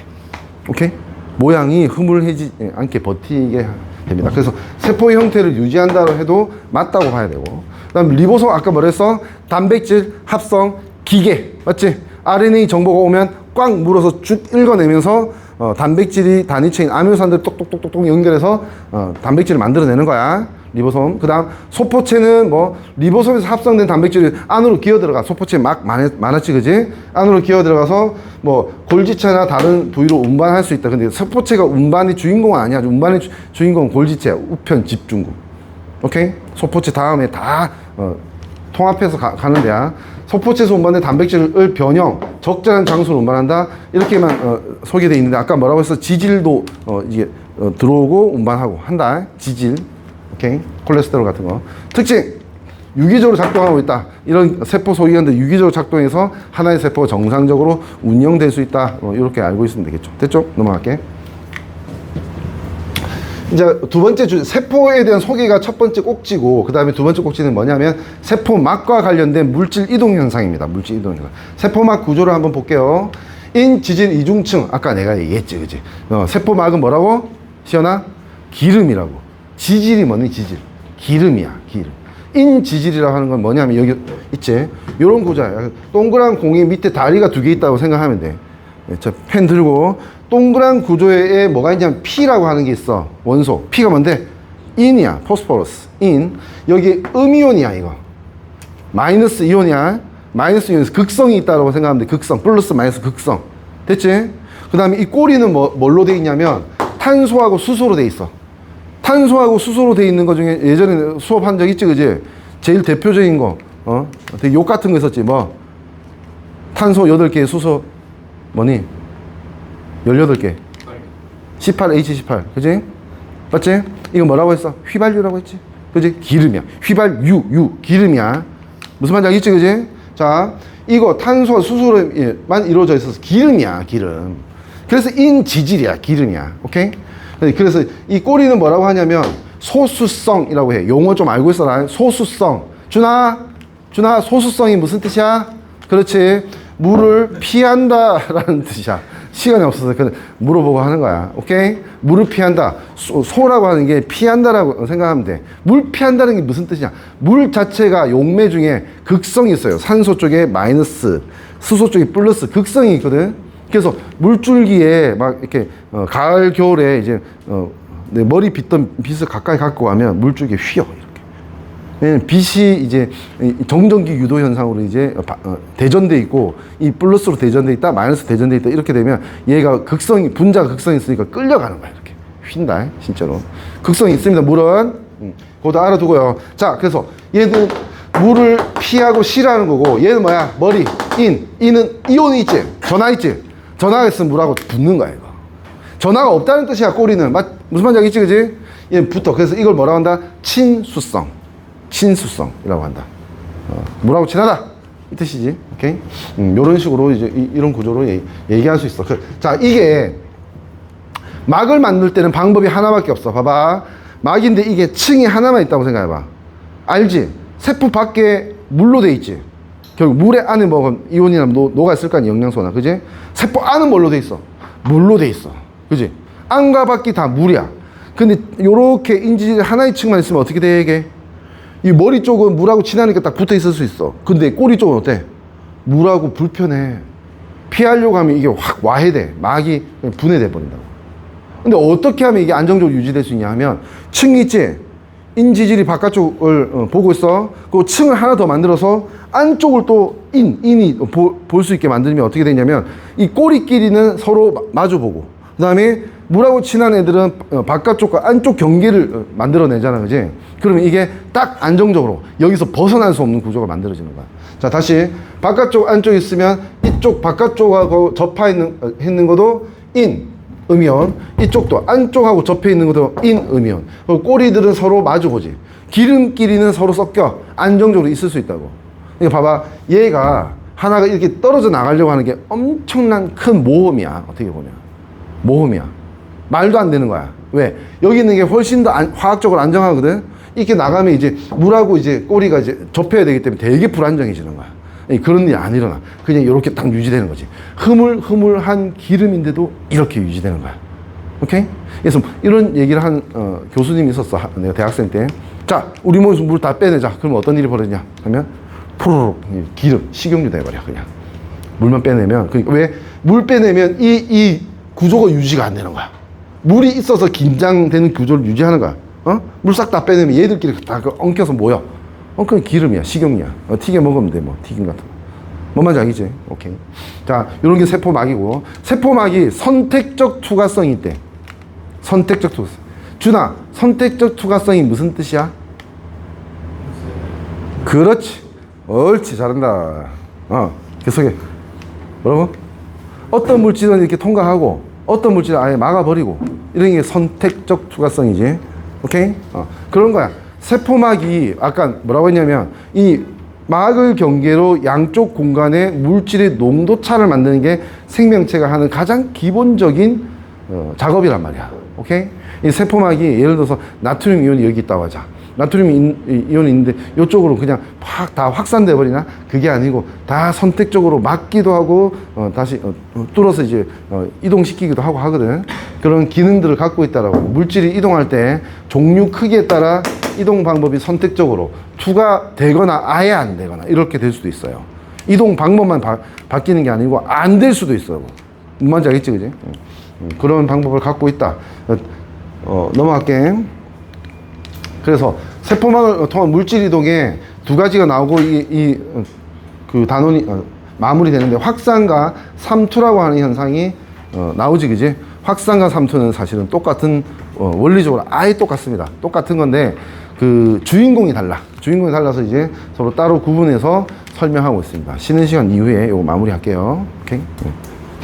오케이? 모양이 흐물해지지 않게 버티게 됩니다. 그래서 세포 형태를 유지한다고 해도 맞다고 봐야 되고. 그 다음 리보솜, 아까 뭐랬어? 단백질 합성 기계. 맞지? RNA 정보가 오면 꽉 물어서 쭉 읽어내면서 단백질이 단위체인 아미노산들 똑똑똑똑 연결해서 단백질을 만들어내는 거야. 리보솜. 그 다음 소포체는 뭐 리보솜에서 합성된 단백질이 안으로 기어 들어가. 소포체 막 많았지, 그지? 안으로 기어 들어가서 뭐 골지체나 다른 부위로 운반할 수 있다. 근데 소포체가 운반의 주인공은 아니야. 운반의 주인공은 골지체야. 우편 집중구. 오케이? 소포체 다음에 다 통합해서 가는 데야. 소포체에서 운반된 단백질을 변형, 적절한 장소로 운반한다. 이렇게만 소개되어 있는데 아까 뭐라고 했어? 지질도 이게 들어오고 운반하고 한다. 지질. 오케이? 콜레스테롤 같은 거. 특징. 유기적으로 작동하고 있다. 이런 세포 소위원들 유기적으로 작동해서 하나의 세포가 정상적으로 운영될 수 있다. 이렇게 알고 있으면 되겠죠. 됐죠? 넘어갈게. 이제 두 번째 세포에 대한 소개가 첫 번째 꼭지고, 그 다음에 두 번째 꼭지는 뭐냐면 세포막과 관련된 물질 이동 현상입니다. 물질 이동 현상. 세포막 구조를 한번 볼게요. 인지질 이중층, 아까 내가 얘기했지, 그지? 세포막은 뭐라고? 시연아? 기름이라고. 지질이 뭐니? 지질. 기름이야, 기름. 인지질이라고 하는 건 뭐냐면 여기 있지? 요런 구조야. 동그란 공이 밑에 다리가 두 개 있다고 생각하면 돼. 저 펜 들고 동그란 구조에 뭐가 있냐면 P라고 하는 게 있어. 원소. P가 뭔데? 인이야. 포스포러스. 인. 여기 음이온이야, 이거. 마이너스 이온이야. 마이너스 이온에서 극성이 있다고 생각하면 돼. 극성. 플러스 마이너스 극성. 됐지? 그 다음에 이 꼬리는 뭘로 돼 있냐면 탄소하고 수소로 돼 있어. 탄소하고 수소로 돼 있는 거 중에 예전에 수업한 적 있지, 그지? 제일 대표적인 거, 되게 욕 같은 거 있었지, 뭐. 탄소 8개, 수소, 뭐니? 18개. 18H18. 그지? 맞지? 이거 뭐라고 했어? 휘발유라고 했지? 그지? 기름이야. 휘발유, 기름이야. 무슨 말인지 알겠지, 그지? 자, 이거 탄소와 수소로만 이루어져 있어서 기름이야, 기름. 그래서 인지질이야, 기름이야. 오케이? 그래서 이 꼬리는 뭐라고 하냐면 소수성이라고 해. 용어 좀 알고 있어라. 소수성. 준아, 소수성이 무슨 뜻이야? 그렇지. 물을 피한다라는 뜻이야. 시간이 없어서 그냥 물어보고 하는 거야. 오케이? 물을 피한다. 소라고 하는 게 피한다라고 생각하면 돼. 물 피한다는 게 무슨 뜻이냐? 물 자체가 용매 중에 극성이 있어요. 산소 쪽에 마이너스, 수소 쪽에 플러스 극성이 있거든. 그래서 물줄기에 막 이렇게 가을 겨울에 이제 내 머리 빗던 빗을 가까이 갖고 가면 물줄기에 휘어 이렇게. 왜냐면 빛이 이제 정전기 유도 현상으로 이제 대전돼 있고, 이 플러스로 대전돼 있다, 마이너스 대전돼 있다, 이렇게 되면 얘가 분자가 극성이 있으니까 끌려가는 거야. 이렇게 휜다, 진짜로. 극성이 있습니다, 물은. 그것도 알아두고요. 자, 그래서 얘는 물을 피하고 싫어하는 거고, 얘는 뭐야? 머리, 인은 이온이 있지, 전하 있지. 전하가 있으면 물하고 붙는 거야, 이거. 전하가 없다는 뜻이야, 꼬리는. 무슨 말인지 알겠지, 그지? 얘 붙어. 그래서 이걸 뭐라고 한다? 친수성이라고 한다. 물하고 친하다, 이 뜻이지. 오케이? 요런 식으로 이제 이런 구조로 얘기할 수 있어. 자, 이게 막을 만들 때는 방법이 하나밖에 없어. 봐봐. 막인데 이게 층이 하나만 있다고 생각해봐. 알지? 세포 밖에 물로 돼 있지. 결국 물에 안에 뭐 이온이나 녹아 있을 거 아니야, 영양소나. 그지? 세포 안은 뭘로 돼 있어? 물로 돼 있어. 그지? 안과 밖이 다 물이야. 근데 요렇게 인지질 하나의 층만 있으면 어떻게 돼, 이게? 이 머리 쪽은 물하고 친하니까 딱 붙어 있을 수 있어. 근데 꼬리 쪽은 어때? 물하고 불편해. 피하려고 하면 이게 확 와해돼. 막이 분해돼 버린다고. 근데 어떻게 하면 이게 안정적으로 유지될 수 있냐 하면, 층이 있지? 인지질이 바깥쪽을 보고 있어. 그 층을 하나 더 만들어서 안쪽을 또 인이 볼 수 있게 만들면 어떻게 되냐면, 이 꼬리끼리는 서로 마주보고, 그 다음에 물하고 친한 애들은 바깥쪽과 안쪽 경계를 만들어내잖아, 그지? 그러면 이게 딱 안정적으로 여기서 벗어날 수 없는 구조가 만들어지는 거야. 자, 다시 바깥쪽 안쪽 있으면 이쪽 바깥쪽하고 접하 있는 것도 음이온, 이쪽도 안쪽하고 접해 있는 것도 음이온. 꼬리들은 서로 마주보지. 기름끼리는 서로 섞여 안정적으로 있을 수 있다고. 그러니까 봐봐, 얘가 하나가 이렇게 떨어져 나가려고 하는 게 엄청난 큰 모험이야. 어떻게 보면 모험이야. 말도 안 되는 거야. 왜? 여기 있는 게 훨씬 더 화학적으로 안정하거든. 이렇게 나가면 이제 물하고 이제 꼬리가 이제 접해야 되기 때문에 되게 불안정해지는 거야. 그런 일이 안 일어나. 그냥 이렇게 딱 유지되는 거지. 흐물흐물한 기름인데도 이렇게 유지되는 거야. 오케이? 그래서 이런 얘기를 한 교수님이 있었어. 내가 대학생 때. 자, 우리 몸에서 물 다 빼내자. 그러면 어떤 일이 벌어지냐 하면 포로로 기름, 식용유 돼버려. 그냥 물만 빼내면. 왜? 물 빼내면 이 구조가 유지가 안 되는 거야. 물이 있어서 긴장되는 구조를 유지하는 거야. 물 싹 다 빼내면 얘들끼리 다 엉켜서 모여. 그건 기름이야, 식용유야. 튀겨 먹으면 돼, 뭐 튀김 같은 거. 뭔 말인지 알겠지? 오케이. 자, 이런 게 세포막이고, 세포막이 선택적 투과성이 있대. 선택적 투과성. 준아, 선택적 투과성이 무슨 뜻이야? 그렇지. 옳지, 잘한다. 계속해. 뭐라고? 어떤 물질은 이렇게 통과하고, 어떤 물질은 아예 막아버리고, 이런 게 선택적 투과성이지. 오케이? 그런 거야. 세포막이 아까 뭐라고 했냐면 이 막을 경계로 양쪽 공간에 물질의 농도 차를 만드는 게 생명체가 하는 가장 기본적인 작업이란 말이야. 오케이? 이 세포막이 예를 들어서 나트륨 이온이 여기 있다고 하자. 나트륨 이온이 있는데 이쪽으로 그냥 확 다 확산돼 버리나? 그게 아니고 다 선택적으로 막기도 하고 다시 뚫어서 이제 이동시키기도 하고 하거든. 그런 기능들을 갖고 있다라고. 물질이 이동할 때 종류 크기에 따라 이동 방법이 선택적으로 투가 되거나 아예 안 되거나 이렇게 될 수도 있어요. 이동 방법만 바뀌는 게 아니고 안 될 수도 있어요. 뭔지 알겠지, 그지? 그런 방법을 갖고 있다. 넘어갈게. 그래서 세포막을 통한 물질 이동에 두 가지가 나오고 그 단원이 마무리되는데 확산과 삼투라고 하는 현상이 나오지, 그지? 확산과 삼투는 사실은 똑같은 원리적으로 아예 똑같습니다. 똑같은 건데 그 주인공이 달라. 주인공이 달라서 이제 서로 따로 구분해서 설명하고 있습니다. 쉬는 시간 이후에 이거 마무리할게요. 오케이?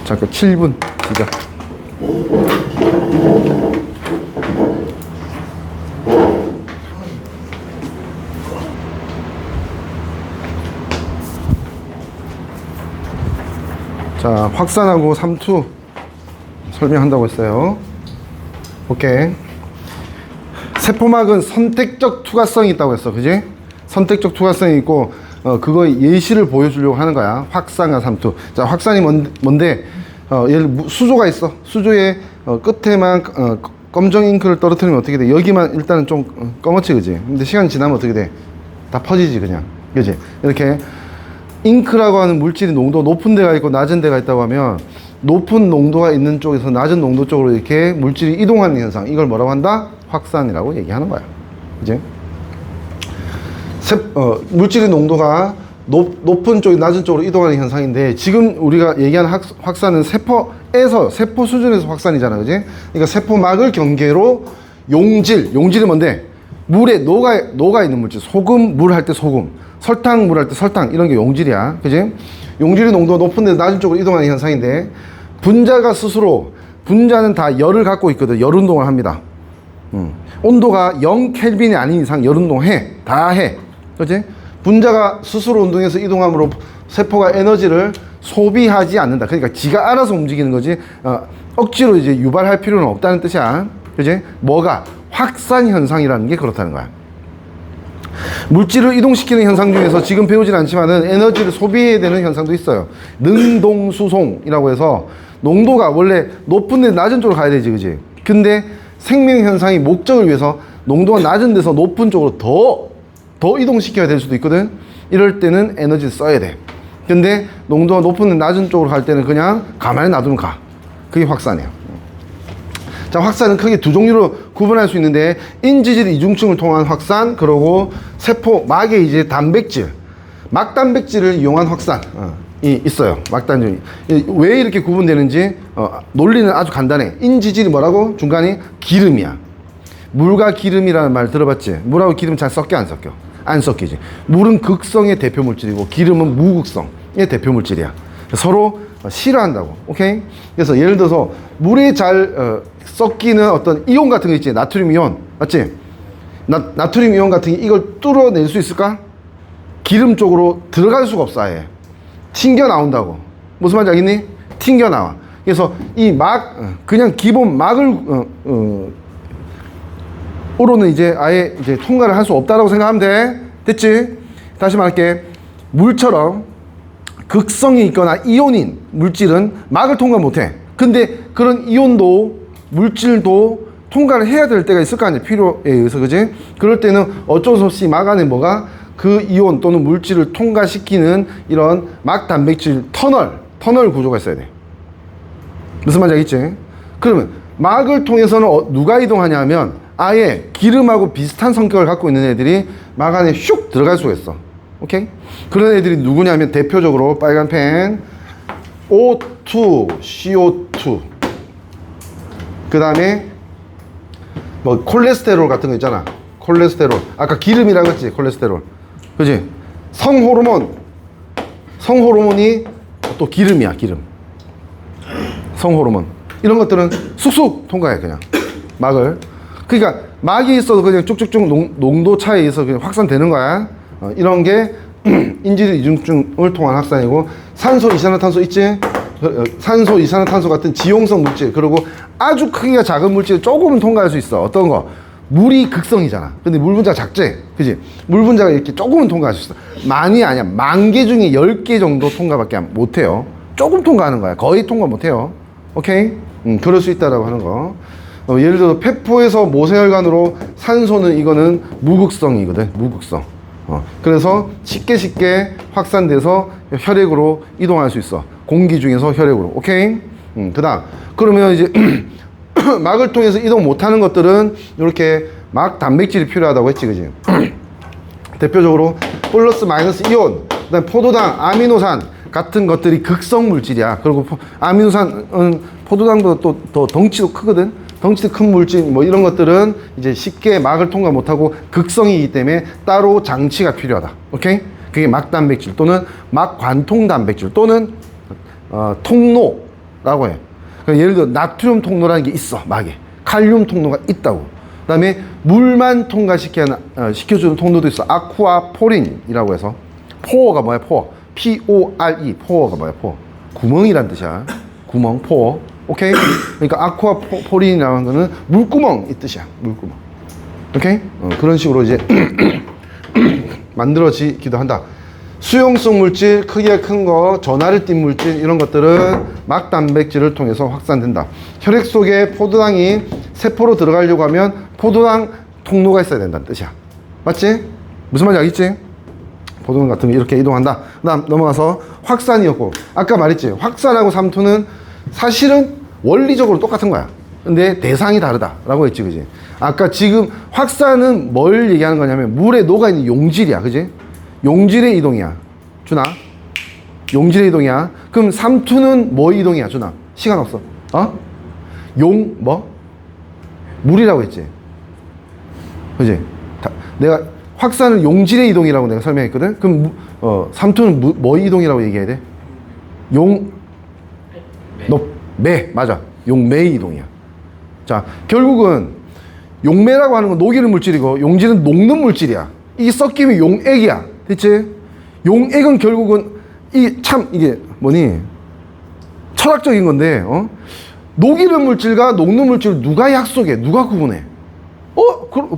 잠깐 7분 시작. 자, 확산하고 삼투 설명한다고 했어요. 오케이. 세포막은 선택적 투과성이 있다고 했어. 그지? 선택적 투과성이 있고, 그거 예시를 보여주려고 하는 거야. 확산과 삼투. 자, 확산이 뭔데? 예를 수조가 있어. 수조의 끝에만 검정 잉크를 떨어뜨리면 어떻게 돼? 여기만 일단은 좀 검었지, 그지? 근데 시간이 지나면 어떻게 돼? 다 퍼지지, 그냥. 그지? 이렇게. 잉크라고 하는 물질이 농도 높은 데가 있고 낮은 데가 있다고 하면 높은 농도가 있는 쪽에서 낮은 농도 쪽으로 이렇게 물질이 이동하는 현상, 이걸 뭐라고 한다? 확산이라고 얘기하는 거야. 이제 물질의 농도가 높은 쪽이 낮은 쪽으로 이동하는 현상인데, 지금 우리가 얘기하는 확산은 세포 수준에서 확산이잖아, 그지? 그러니까 세포막을 경계로 용질이 뭔데? 물에 녹아 있는 물질, 소금 물 할 때 소금, 설탕 물 할 때 설탕, 이런 게 용질이야, 그지? 용질의 농도가 높은 데서 낮은 쪽으로 이동하는 현상인데, 분자는 다 열을 갖고 있거든. 열 운동을 합니다. 온도가 0 켈빈이 아닌 이상 열 운동 다 해, 그지? 분자가 스스로 운동해서 이동함으로 세포가 에너지를 소비하지 않는다. 그러니까 지가 알아서 움직이는 거지, 억지로 이제 유발할 필요는 없다는 뜻이야, 그지? 뭐가? 확산 현상이라는 게 그렇다는 거야. 물질을 이동시키는 현상 중에서 지금 배우진 않지만은 에너지를 소비해야 되는 현상도 있어요. 능동수송이라고 해서 농도가 원래 높은 데 낮은 쪽으로 가야 되지, 그지? 근데 생명 현상이 목적을 위해서 농도가 낮은 데서 높은 쪽으로 더 이동시켜야 될 수도 있거든. 이럴 때는 에너지를 써야 돼. 근데 농도가 높은 데 낮은 쪽으로 갈 때는 그냥 가만히 놔두면 가. 그게 확산이에요. 자, 확산은 크게 두 종류로 구분할 수 있는데, 인지질 이중층을 통한 확산, 그리고 세포막에 이제 막단백질을 이용한 확산이 있어요. 막단질. 왜 이렇게 구분되는지 논리는 아주 간단해. 인지질이 뭐라고? 중간에 기름이야. 물과 기름이라는 말 들어봤지? 물하고 기름 잘 섞여, 안 섞여? 안 섞이지. 물은 극성의 대표 물질이고 기름은 무극성의 대표 물질이야. 서로 싫어한다고. 오케이? 그래서 예를 들어서 물에 잘 섞이는 어떤 이온 같은 거 있지? 나트륨 이온, 맞지? 나트륨 이온 같은 게 이걸 뚫어낼 수 있을까? 기름 쪽으로 들어갈 수가 없어. 아예 튕겨 나온다고. 무슨 말인지 알겠니? 튕겨 나와. 그래서 이 그냥 기본 막을 으로는 이제 아예 이제 통과를 할 수 없다라고 생각하면 돼. 됐지? 다시 말할게. 물처럼 극성이 있거나 이온인 물질은 막을 통과 못해. 근데 그런 이온도 물질도 통과를 해야 될 때가 있을 거 아니야, 필요에 의해서, 그지? 그럴 때는 어쩔 수 없이 막 안에 뭐가 그 이온 또는 물질을 통과시키는 이런 막 단백질 터널 구조가 있어야 돼. 무슨 말인지 알겠지? 그러면 막을 통해서는 누가 이동하냐 하면 아예 기름하고 비슷한 성격을 갖고 있는 애들이 막 안에 슉 들어갈 수가 있어. 오케이? 그런 애들이 누구냐면 대표적으로 빨간 펜 O2, CO2, 그 다음에 뭐 콜레스테롤 같은 거 있잖아. 콜레스테롤, 아까 기름이라고 했지. 콜레스테롤, 그지? 성호르몬이 또 기름이야. 기름, 성호르몬, 이런 것들은 쑥쑥 통과해, 그냥 막을. 그러니까 막이 있어도 그냥 쭉쭉쭉 농도 차에 의해서 그냥 확산되는 거야. 이런 게 인지도 이중증을 통한 확산이고, 산소, 이산화탄소 있지? 산소, 이산화탄소 같은 지용성 물질, 그리고 아주 크기가 작은 물질을 조금은 통과할 수 있어. 어떤 거? 물이 극성이잖아. 근데 물 분자가 작지? 그지? 물 분자가 이렇게 조금은 통과할 수 있어. 많이 아니야. 10,000개 중에 10개 정도 통과밖에 못해요. 조금 통과하는 거야. 거의 통과 못해요. 오케이? 그럴 수 있다라고 하는 거. 예를 들어 폐포에서 모세혈관으로 산소는 이거는 무극성이거든. 무극성. 그래서 쉽게 확산돼서 혈액으로 이동할 수 있어. 공기 중에서 혈액으로. 오케이? 그 다음. 그러면 이제 막을 통해서 이동 못하는 것들은 이렇게 막 단백질이 필요하다고 했지, 그지? 대표적으로 플러스 마이너스 이온, 그다음 포도당, 아미노산 같은 것들이 극성 물질이야. 그리고 아미노산은 포도당보다 또 더 덩치도 크거든. 덩치도 큰 물질 뭐 이런 것들은 이제 쉽게 막을 통과 못하고 극성이기 때문에 따로 장치가 필요하다. 오케이? 그게 막 단백질 또는 막 관통 단백질 또는 통로라고 해. 예를 들어 나트륨 통로라는 게 있어. 막에 칼륨 통로가 있다고. 그다음에 물만 시켜주는 통로도 있어. 아쿠아포린이라고 해서. 포어가 뭐야? 포어. P-O-R-E. 포어가 뭐야? 포어. 구멍이란 뜻이야. 구멍, 포어. 오케이? 그러니까 아쿠아포린이라는 거는 물구멍 이 뜻이야. 물구멍. 오케이? 그런 식으로 이제 만들어지기도 한다. 수용성 물질, 크기가 큰 거, 전하를 띈 물질 이런 것들은 막 단백질을 통해서 확산된다. 혈액 속에 포도당이 세포로 들어가려고 하면 포도당 통로가 있어야 된다는 뜻이야. 맞지? 무슨 말인지 알겠지? 포도당 같은 게 이렇게 이동한다. 그 다음 넘어가서 확산이었고, 아까 말했지? 확산하고 삼투는 사실은 원리적으로 똑같은 거야. 근데 대상이 다르다라고 했지, 그지? 아까 지금 확산은 뭘 얘기하는 거냐면 물에 녹아있는 용질이야, 그지? 용질의 이동이야, 준아. 용질의 이동이야. 그럼 삼투는 뭐 이동이야, 준아? 시간 없어. 뭐? 물이라고 했지, 그지? 내가 확산은 용질의 이동이라고 내가 설명했거든. 그럼 삼투는 뭐 이동이라고 얘기해야 돼? 매, 맞아. 용매의 이동이야. 자, 결국은 용매라고 하는 건 녹이는 물질이고 용질은 녹는 물질이야. 이게 섞이면 용액이야. 됐지? 용액은 결국은 이게 뭐니? 철학적인 건데, 녹이는 물질과 녹는 물질을 누가 약속해? 누가 구분해?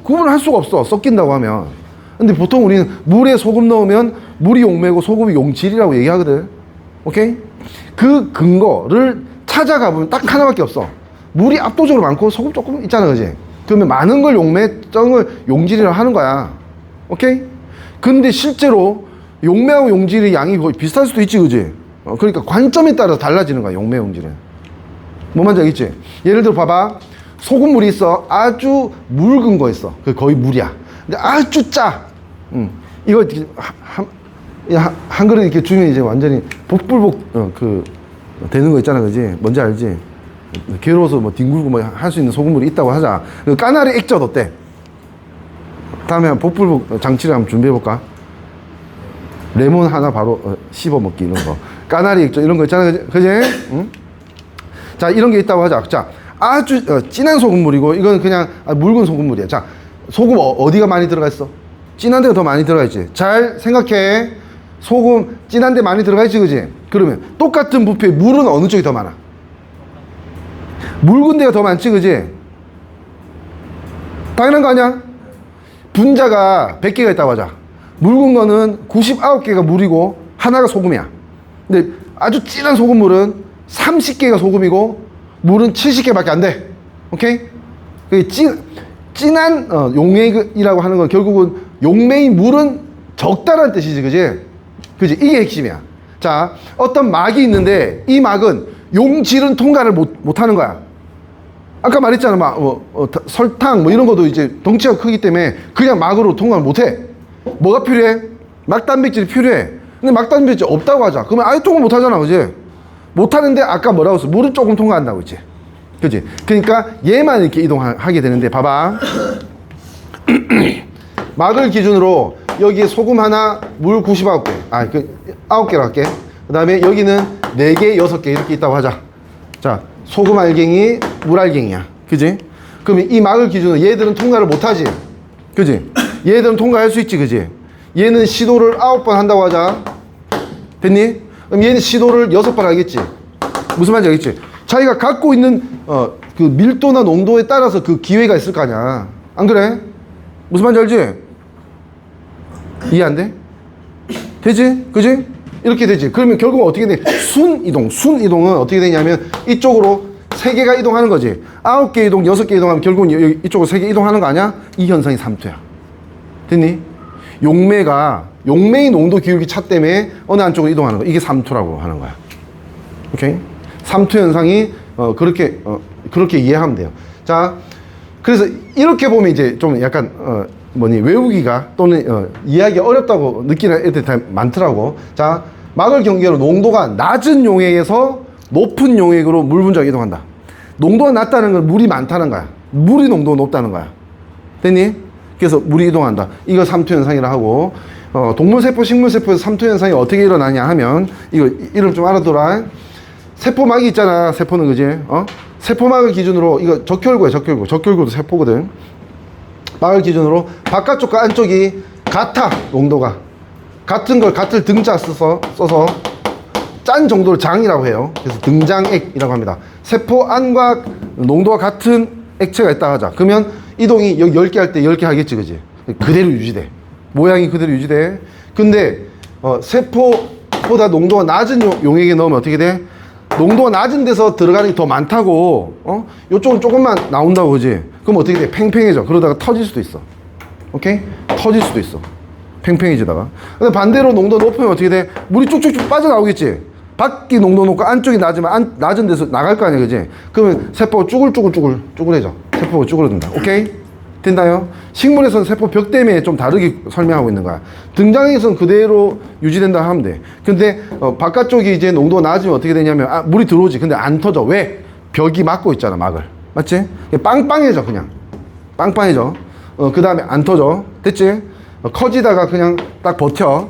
구분할 수가 없어. 섞인다고 하면. 근데 보통 우리는 물에 소금 넣으면 물이 용매고 소금이 용질이라고 얘기하거든. 오케이? 그 근거를 찾아가 보면 딱 하나밖에 없어. 물이 압도적으로 많고 소금 조금 있잖아, 그지? 그러면 많은 걸 용매, 적은 걸 용질이라고 하는 거야. 오케이? 근데 실제로 용매하고 용질의 양이 거의 비슷할 수도 있지, 그지? 그러니까 관점에 따라서 달라지는 거야, 용매, 용질은. 뭐 말인지 알겠지? 예를 들어 봐봐. 소금물이 있어. 아주 묽은 거 있어. 그 거의 물이야. 근데 아주 짜. 이거 한 그릇 이렇게 주면 이제 완전히 복불복 되는 거 있잖아, 그지? 뭔지 알지? 괴로워서 뭐 뒹굴고 뭐 할 수 있는 소금물이 있다고 하자. 까나리 액젓 어때? 다음에 복불복 장치를 한번 준비해 볼까? 레몬 하나 바로 씹어 먹기 이런 거. 까나리 액젓 이런 거 있잖아, 그지? 응? 자, 이런 게 있다고 하자. 자, 아주 진한 소금물이고 이건 그냥 묽은 소금물이야. 자, 소금 어디가 많이 들어가 있어? 진한 데가 더 많이 들어가 있지. 잘 생각해. 소금 진한 데 많이 들어가 있지, 그지? 그러면 똑같은 부피에 물은 어느 쪽이 더 많아? 묽은 데가 더 많지, 그지? 당연한 거 아니야? 분자가 100개가 있다고 하자. 묽은 거는 99개가 물이고 하나가 소금이야. 근데 아주 진한 소금물은 30개가 소금이고 물은 70개밖에 안 돼. 오케이? 진한 용매이라고 하는 건 결국은 용매의 물은 적다라는 뜻이지, 그지? 그지? 이게 핵심이야. 자, 어떤 막이 있는데 이 막은 용질은 통과를 못 하는 거야. 아까 말했잖아, 설탕 뭐 이런 것도 이제 덩치가 크기 때문에 그냥 막으로 통과를 못 해. 뭐가 필요해? 막 단백질이 필요해. 근데 막 단백질 없다고 하자. 그러면 아예 통과 못 하잖아, 그지? 못 하는데 아까 뭐라고 했어? 물은 조금 통과한다고 했지. 그지? 그러니까 얘만 이렇게 이동하게 되는데 봐봐. 막을 기준으로 여기에 소금 하나, 물 99개. 9개로 할게. 그 다음에 여기는 4개, 6개 이렇게 있다고 하자. 자, 소금 알갱이, 물 알갱이야. 그지? 그러면 이 막을 기준으로 얘들은 통과를 못하지. 그지? 얘들은 통과할 수 있지. 그지? 얘는 시도를 9번 한다고 하자. 됐니? 그럼 얘는 시도를 6번 하겠지. 무슨 말인지 알겠지? 자기가 갖고 있는 그 밀도나 농도에 따라서 그 기회가 있을 거 아니야. 안 그래? 무슨 말인지 알지? 이해 안 돼? 되지? 그지? 이렇게 되지. 그러면 결국은 어떻게 돼? 순이동은 어떻게 되냐면 이쪽으로 3개가 이동하는 거지. 9개 이동, 6개 이동하면 결국은 이쪽으로 3개 이동하는 거 아니야? 이 현상이 삼투야. 됐니? 용매의 농도 기울기 차 때문에 어느 한쪽으로 이동하는 거. 이게 삼투라고 하는 거야. 오케이? 삼투 현상이 그렇게 이해하면 돼요. 자, 그래서 이렇게 보면 이제 좀 약간 외우기가 또는 이해하기 어렵다고 느끼는 애들이 다 많더라고. 자, 막을 경계로 농도가 낮은 용액에서 높은 용액으로 물 분자가 이동한다. 농도가 낮다는 건 물이 많다는 거야. 물이 농도가 높다는 거야. 됐니? 그래서 물이 이동한다. 이거 삼투 현상이라 하고, 동물세포, 식물세포에서 삼투 현상이 어떻게 일어나냐 하면, 이거 이름 좀 알아둬라. 세포막이 있잖아. 세포는 그지? 세포막을 기준으로, 이거 적혈구야, 적혈구. 적혈구도 세포거든. 막을 기준으로 바깥쪽과 안쪽이 같아. 농도가 같은 걸 같을 등자 써서 짠 정도를 장이라고 해요. 그래서 등장액이라고 합니다. 세포 안과 농도가 같은 액체가 있다 하자. 그러면 이동이 여기 10개 할 때 10개 하겠지, 그지? 그대로 유지돼. 모양이 그대로 유지돼. 근데 세포보다 농도가 낮은 용액에 넣으면 어떻게 돼? 농도가 낮은 데서 들어가는 게 더 많다고. 요쪽은 조금만 나온다고, 그지? 그럼 어떻게 돼? 팽팽해져. 그러다가 터질 수도 있어. 오케이? 터질 수도 있어. 팽팽해지다가. 근데 반대로 농도 높으면 어떻게 돼? 물이 쭉쭉쭉 빠져나오겠지? 밖이 농도 높고 안쪽이 낮으면 낮은 데서 나갈 거 아니야, 그지? 그러면 세포가 쭈글해져. 세포가 쭈그러든다. 오케이? 된다요? 식물에서는 세포 벽 때문에 좀 다르게 설명하고 있는 거야. 등장에서는 그대로 유지된다 하면 돼. 근데 바깥쪽이 이제 농도가 낮으면 어떻게 되냐면 물이 들어오지. 근데 안 터져. 왜? 벽이 막고 있잖아, 막을. 맞지? 빵빵해져, 그냥. 빵빵해져. 그 다음에 안 터져. 됐지? 커지다가 그냥 딱 버텨.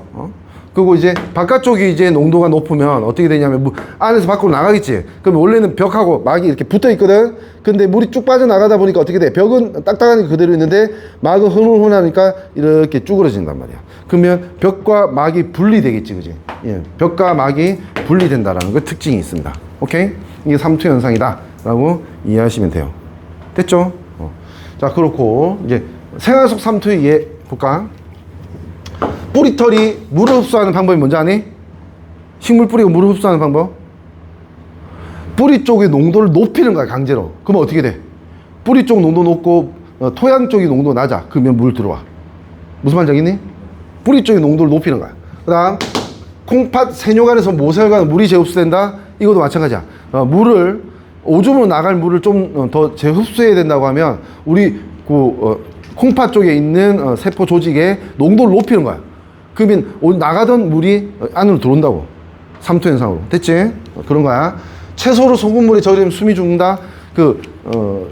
그리고 이제 바깥쪽이 이제 농도가 높으면 어떻게 되냐면 안에서 밖으로 나가겠지. 그럼 원래는 벽하고 막이 이렇게 붙어 있거든. 근데 물이 쭉 빠져나가다 보니까 어떻게 돼? 벽은 딱딱하니까 그대로 있는데 막은 흐물흐물하니까 이렇게 쭈그러진단 말이야. 그러면 벽과 막이 분리되겠지, 그지? 예, 벽과 막이 분리된다라는 그 특징이 있습니다. 오케이? 이게 삼투 현상이다 라고 이해하시면 돼요. 됐죠? 자, 그렇고 이제 생활 속 삼투 이해 볼까? 뿌리털이 물을 흡수하는 방법이 뭔지 아니? 식물 뿌리가 물을 흡수하는 방법? 뿌리 쪽의 농도를 높이는 거야, 강제로. 그러면 어떻게 돼? 뿌리 쪽 농도 높고 토양 쪽이 농도 낮아. 그러면 물 들어와. 무슨 말인지 알겠니? 뿌리 쪽의 농도를 높이는 거야. 그 다음 콩팥 세뇨간에서 모세혈관 물이 재흡수된다. 이것도 마찬가지야. 물을 오줌으로 나갈 물을 좀 더 재흡수해야 된다고 하면 우리 콩팥 쪽에 있는 세포 조직의 농도를 높이는 거야. 그러면 나가던 물이 안으로 들어온다고. 삼투 현상으로. 됐지? 그런 거야. 채소로 소금물에 절이면 숨이 죽는다.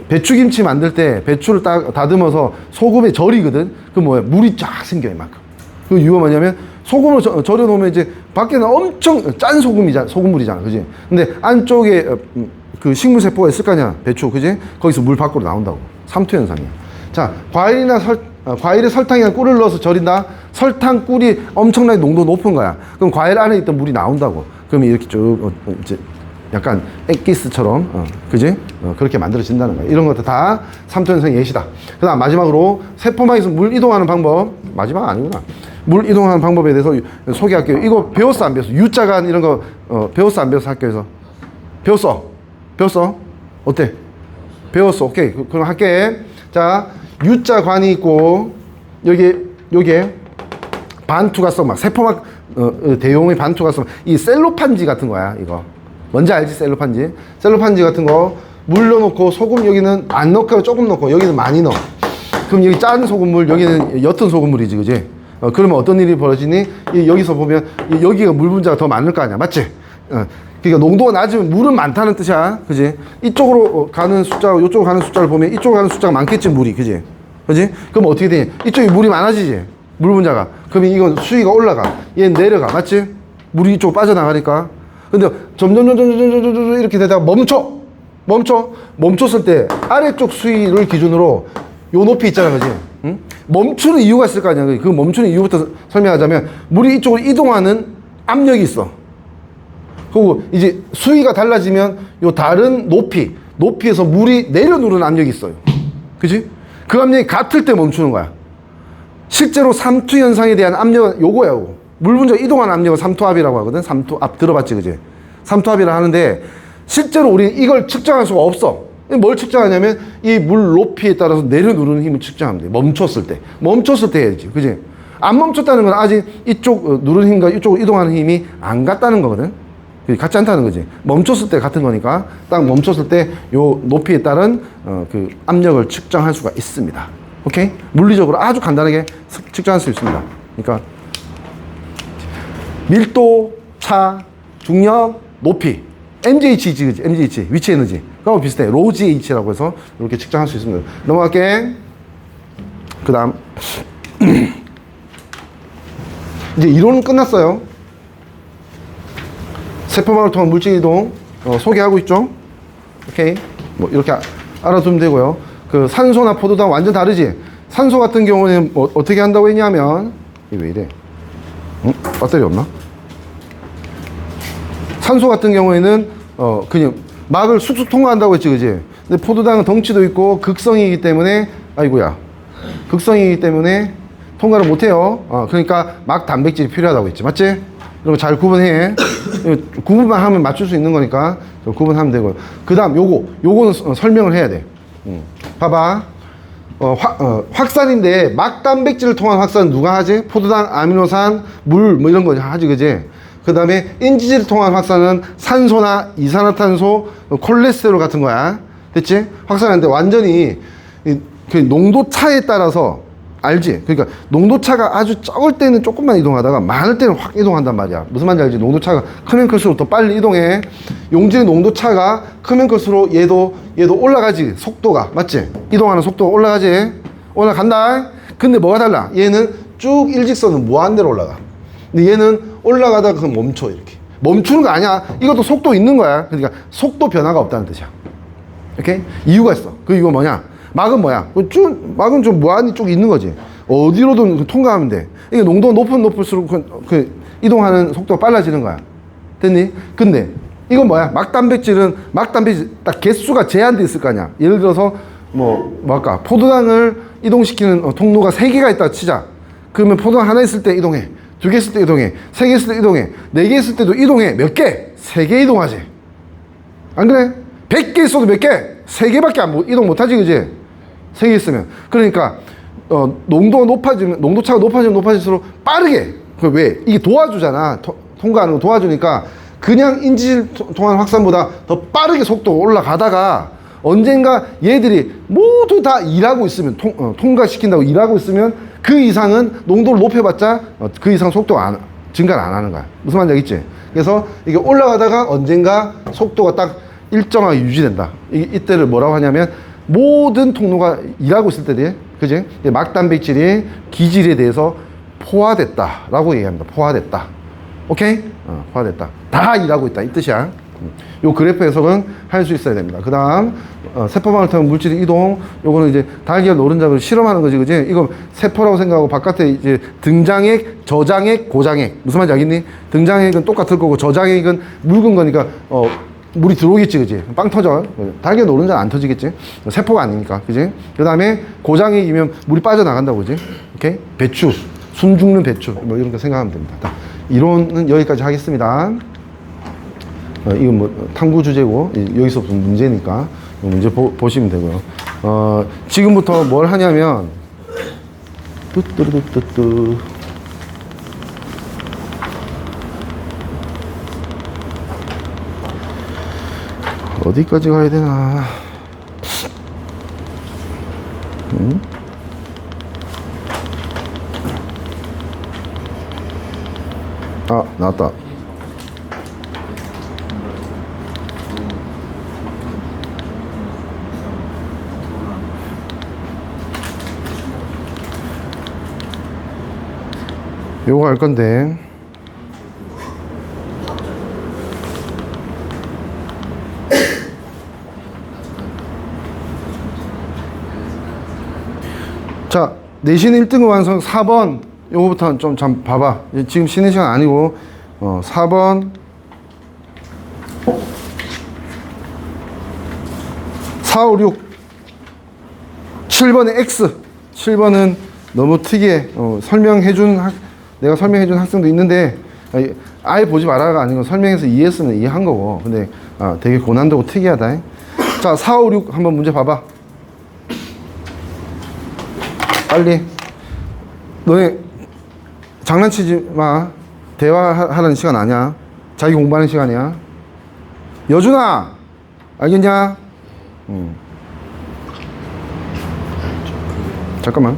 배추김치 만들 때 배추를 다듬어서 소금에 절이거든. 그럼 뭐야? 물이 쫙 생겨, 이만큼. 그 이유가 뭐냐면 소금을 절여 놓으면 이제 밖에는 엄청 짠 소금물이잖아. 그지? 근데 안쪽에 그 식물세포가 있을 거 아니야. 배추. 그지? 거기서 물 밖으로 나온다고. 삼투 현상이야. 자, 과일에 설탕이나 꿀을 넣어서 절인다. 설탕, 꿀이 엄청나게 농도 높은 거야. 그럼 과일 안에 있던 물이 나온다고. 그러면 이렇게 쭉 이제 약간 액기스처럼 그지? 그렇게 만들어진다는 거야. 이런 것도 다 삼투 현상의 예시다. 그 다음 마지막으로 세포막에서 물 이동하는 방법. 마지막 아니구나. 물 이동하는 방법에 대해서 소개할게요. 이거 배웠어, 안 배웠어? U자간 이런 거 배웠어, 안 배웠어? 학교에서 배웠어? 어때? 배웠어. 오케이. 그럼 할게. 자, U자관이 있고 여기에 반투가 막 세포막 대용의 반투가 이 셀로판지 같은 거야. 이거 뭔지 알지? 셀로판지 같은 거 물 넣어놓고 소금 여기는 안 넣고 조금 넣고 여기는 많이 넣어. 그럼 여기 짠 소금물, 여기는 옅은 소금물이지, 그지? 그러면 어떤 일이 벌어지니? 여기서 보면 여기가 물 분자가 더 많을 거 아니야, 맞지? 그러니까 농도가 낮으면 물은 많다는 뜻이야, 그지? 이쪽으로 가는 숫자, 이쪽으로 가는 숫자를 보면 이쪽으로 가는 숫자가 많겠지, 물이, 그지? 그지? 그럼 어떻게 되니? 이쪽이 물이 많아지지, 물 분자가. 그러면 이건 수위가 올라가, 얘는 내려가, 맞지? 물이 이쪽으로 빠져나가니까. 근데 점점 이렇게 되다가 멈췄을 때 아래쪽 수위를 기준으로 요 높이 있잖아, 그지? 응? 멈추는 이유가 있을 거 아니야. 그 멈추는 이유부터 설명하자면 물이 이쪽으로 이동하는 압력이 있어. 그리고 이제 수위가 달라지면 요 다른 높이에서 물이 내려누르는 압력이 있어요. 그지? 그 압력이 같을 때 멈추는 거야. 실제로 삼투 현상에 대한 압력은 요거야, 요거. 물 분자가 이동하는 압력을 삼투압이라고 하거든. 삼투압 들어봤지, 그지? 삼투압이라 하는데 실제로 우리는 이걸 측정할 수가 없어. 뭘 측정하냐면 이 물 높이에 따라서 내려누르는 힘을 측정하면 돼. 멈췄을 때 해야지, 그지? 안 멈췄다는 건 아직 이쪽 누르는 힘과 이쪽으로 이동하는 힘이 안 같다는 거거든. 같지 않다는 거지. 멈췄을 때 같은 거니까 딱 멈췄을 때 요 높이에 따른 그 압력을 측정할 수가 있습니다. 오케이? 물리적으로 아주 간단하게 측정할 수 있습니다. 그러니까 밀도, 차, 중력, 높이, MGH, 그치? MGH, 위치 에너지. 그거하고 비슷해. 로우 GH라고 해서 이렇게 측정할 수 있습니다. 넘어갈게. 그 다음. 이제 이론은 끝났어요. 세포망을 통한 물질 이동 소개하고 있죠. 오케이. 뭐 이렇게 알아두면 되고요. 그 산소나 포도당 완전 다르지. 산소 같은 경우는 뭐 어떻게 한다고 했냐면 이게 왜 이래? 응? 배터리 없나? 산소 같은 경우에는 그냥 막을 쑥쑥 통과한다고 했지, 그지? 근데 포도당은 덩치도 있고 극성이기 때문에 극성이기 때문에 통과를 못해요. 그러니까 막 단백질이 필요하다고 했지, 맞지? 이런 거 잘 구분해. 구분만 하면 맞출 수 있는 거니까 구분하면 되고. 그 다음 요거는 설명을 해야 돼. 봐봐. 확산인데 막 단백질을 통한 확산은 누가 하지? 포도당, 아미노산, 물 뭐 이런 거 하지, 그지? 그 다음에 인지질을 통한 확산은 산소나 이산화탄소, 콜레스테롤 같은 거야. 됐지? 확산하는데 완전히 그 농도 차에 따라서 알지? 그러니까 농도차가 아주 적을 때는 조금만 이동하다가 많을 때는 확 이동한단 말이야. 무슨 말인지 알지? 농도차가 크면 클수록 더 빨리 이동해. 용질의 농도차가 크면 클수록 얘도 올라가지. 속도가 맞지? 이동하는 속도가 올라가지. 올라간다. 근데 뭐가 달라? 얘는 쭉 일직선은 무한대로 올라가. 근데 얘는 올라가다가 그냥 멈춰. 이렇게 멈추는 거 아니야. 이것도 속도 있는 거야. 그러니까 속도 변화가 없다는 뜻이야. 오케이? 이유가 있어. 그 이유가 뭐냐? 막은 뭐야? 막은 좀 무한히 쭉 있는 거지. 어디로든 통과하면 돼. 이게 농도가 높을수록 그 이동하는 속도가 빨라지는 거야. 됐니? 근데 이건 뭐야? 막단백질 딱 개수가 제한돼 있을 거 아니야. 예를 들어서 뭐랄까 포도당을 이동시키는 통로가 3개가 있다 치자. 그러면 포도당 하나 있을 때 이동해. 2개 있을 때 이동해. 3개 있을 때 이동해. 4개 있을 때도 이동해. 몇 개? 3개 이동하지. 안 그래? 100개 있어도 몇 개? 3개밖에 이동 못하지, 그지? 3개 있으면. 그러니까, 농도차가 높아질수록 빠르게. 왜? 이게 도와주잖아. 통과하는 거 도와주니까 그냥 인지질 통한 확산보다 더 빠르게 속도가 올라가다가 언젠가 얘들이 모두 다 일하고 있으면, 통과시킨다고 일하고 있으면 그 이상은 농도를 높여봤자 그 이상 속도가 증가를 안 하는 거야. 무슨 말인지 알겠지? 그래서 이게 올라가다가 언젠가 속도가 딱 일정하게 유지된다. 이때를 뭐라고 하냐면 모든 통로가 일하고 있을 때지, 그지? 막단백질이 기질에 대해서 포화됐다라고 얘기합니다. 포화됐다. 오케이? 포화됐다. 다 일하고 있다. 이 뜻이야. 요 그래프 해석은 할 수 있어야 됩니다. 그 다음, 세포망을 통한 물질 이동. 요거는 이제 달걀 노른자를 실험하는 거지, 그지? 이거 세포라고 생각하고 바깥에 이제 등장액, 저장액, 고장액. 무슨 말인지 알겠니? 등장액은 똑같을 거고, 저장액은 묽은 거니까, 물이 들어오겠지, 그지? 빵 터져. 달걀 노른자는 안 터지겠지? 세포가 아니니까, 그지? 그 다음에 고장액이면 물이 빠져나간다고, 그지? 오케이? 배추. 숨 죽는 배추. 뭐 이런 거 생각하면 됩니다. 이론은 여기까지 하겠습니다. 이건 뭐 탐구 주제고 여기서 문제니까 문제 보시면 되고요. 지금부터 뭘 하냐면 뚜뚜루뚜뚜 어디까지 가야 되나? 아, 나왔다. 요거 할 건데 자, 내신 1등급 완성 4번. 요거부터 좀 잠 봐봐. 지금 쉬는 시간 아니고 4번 4, 5, 6 7번에 X 7번은 너무 특이해. 내가 설명해준 학생도 있는데 아예 보지 말아가 아니고 설명해서 이해했으면 이해한 거고. 근데 되게 고난도고 특이하다. 자, 4, 5, 6 한번 문제 봐봐. 빨리. 너네 장난치지 마. 대화하는 시간 아니야. 자기 공부하는 시간이야. 여준아, 알겠냐? 잠깐만.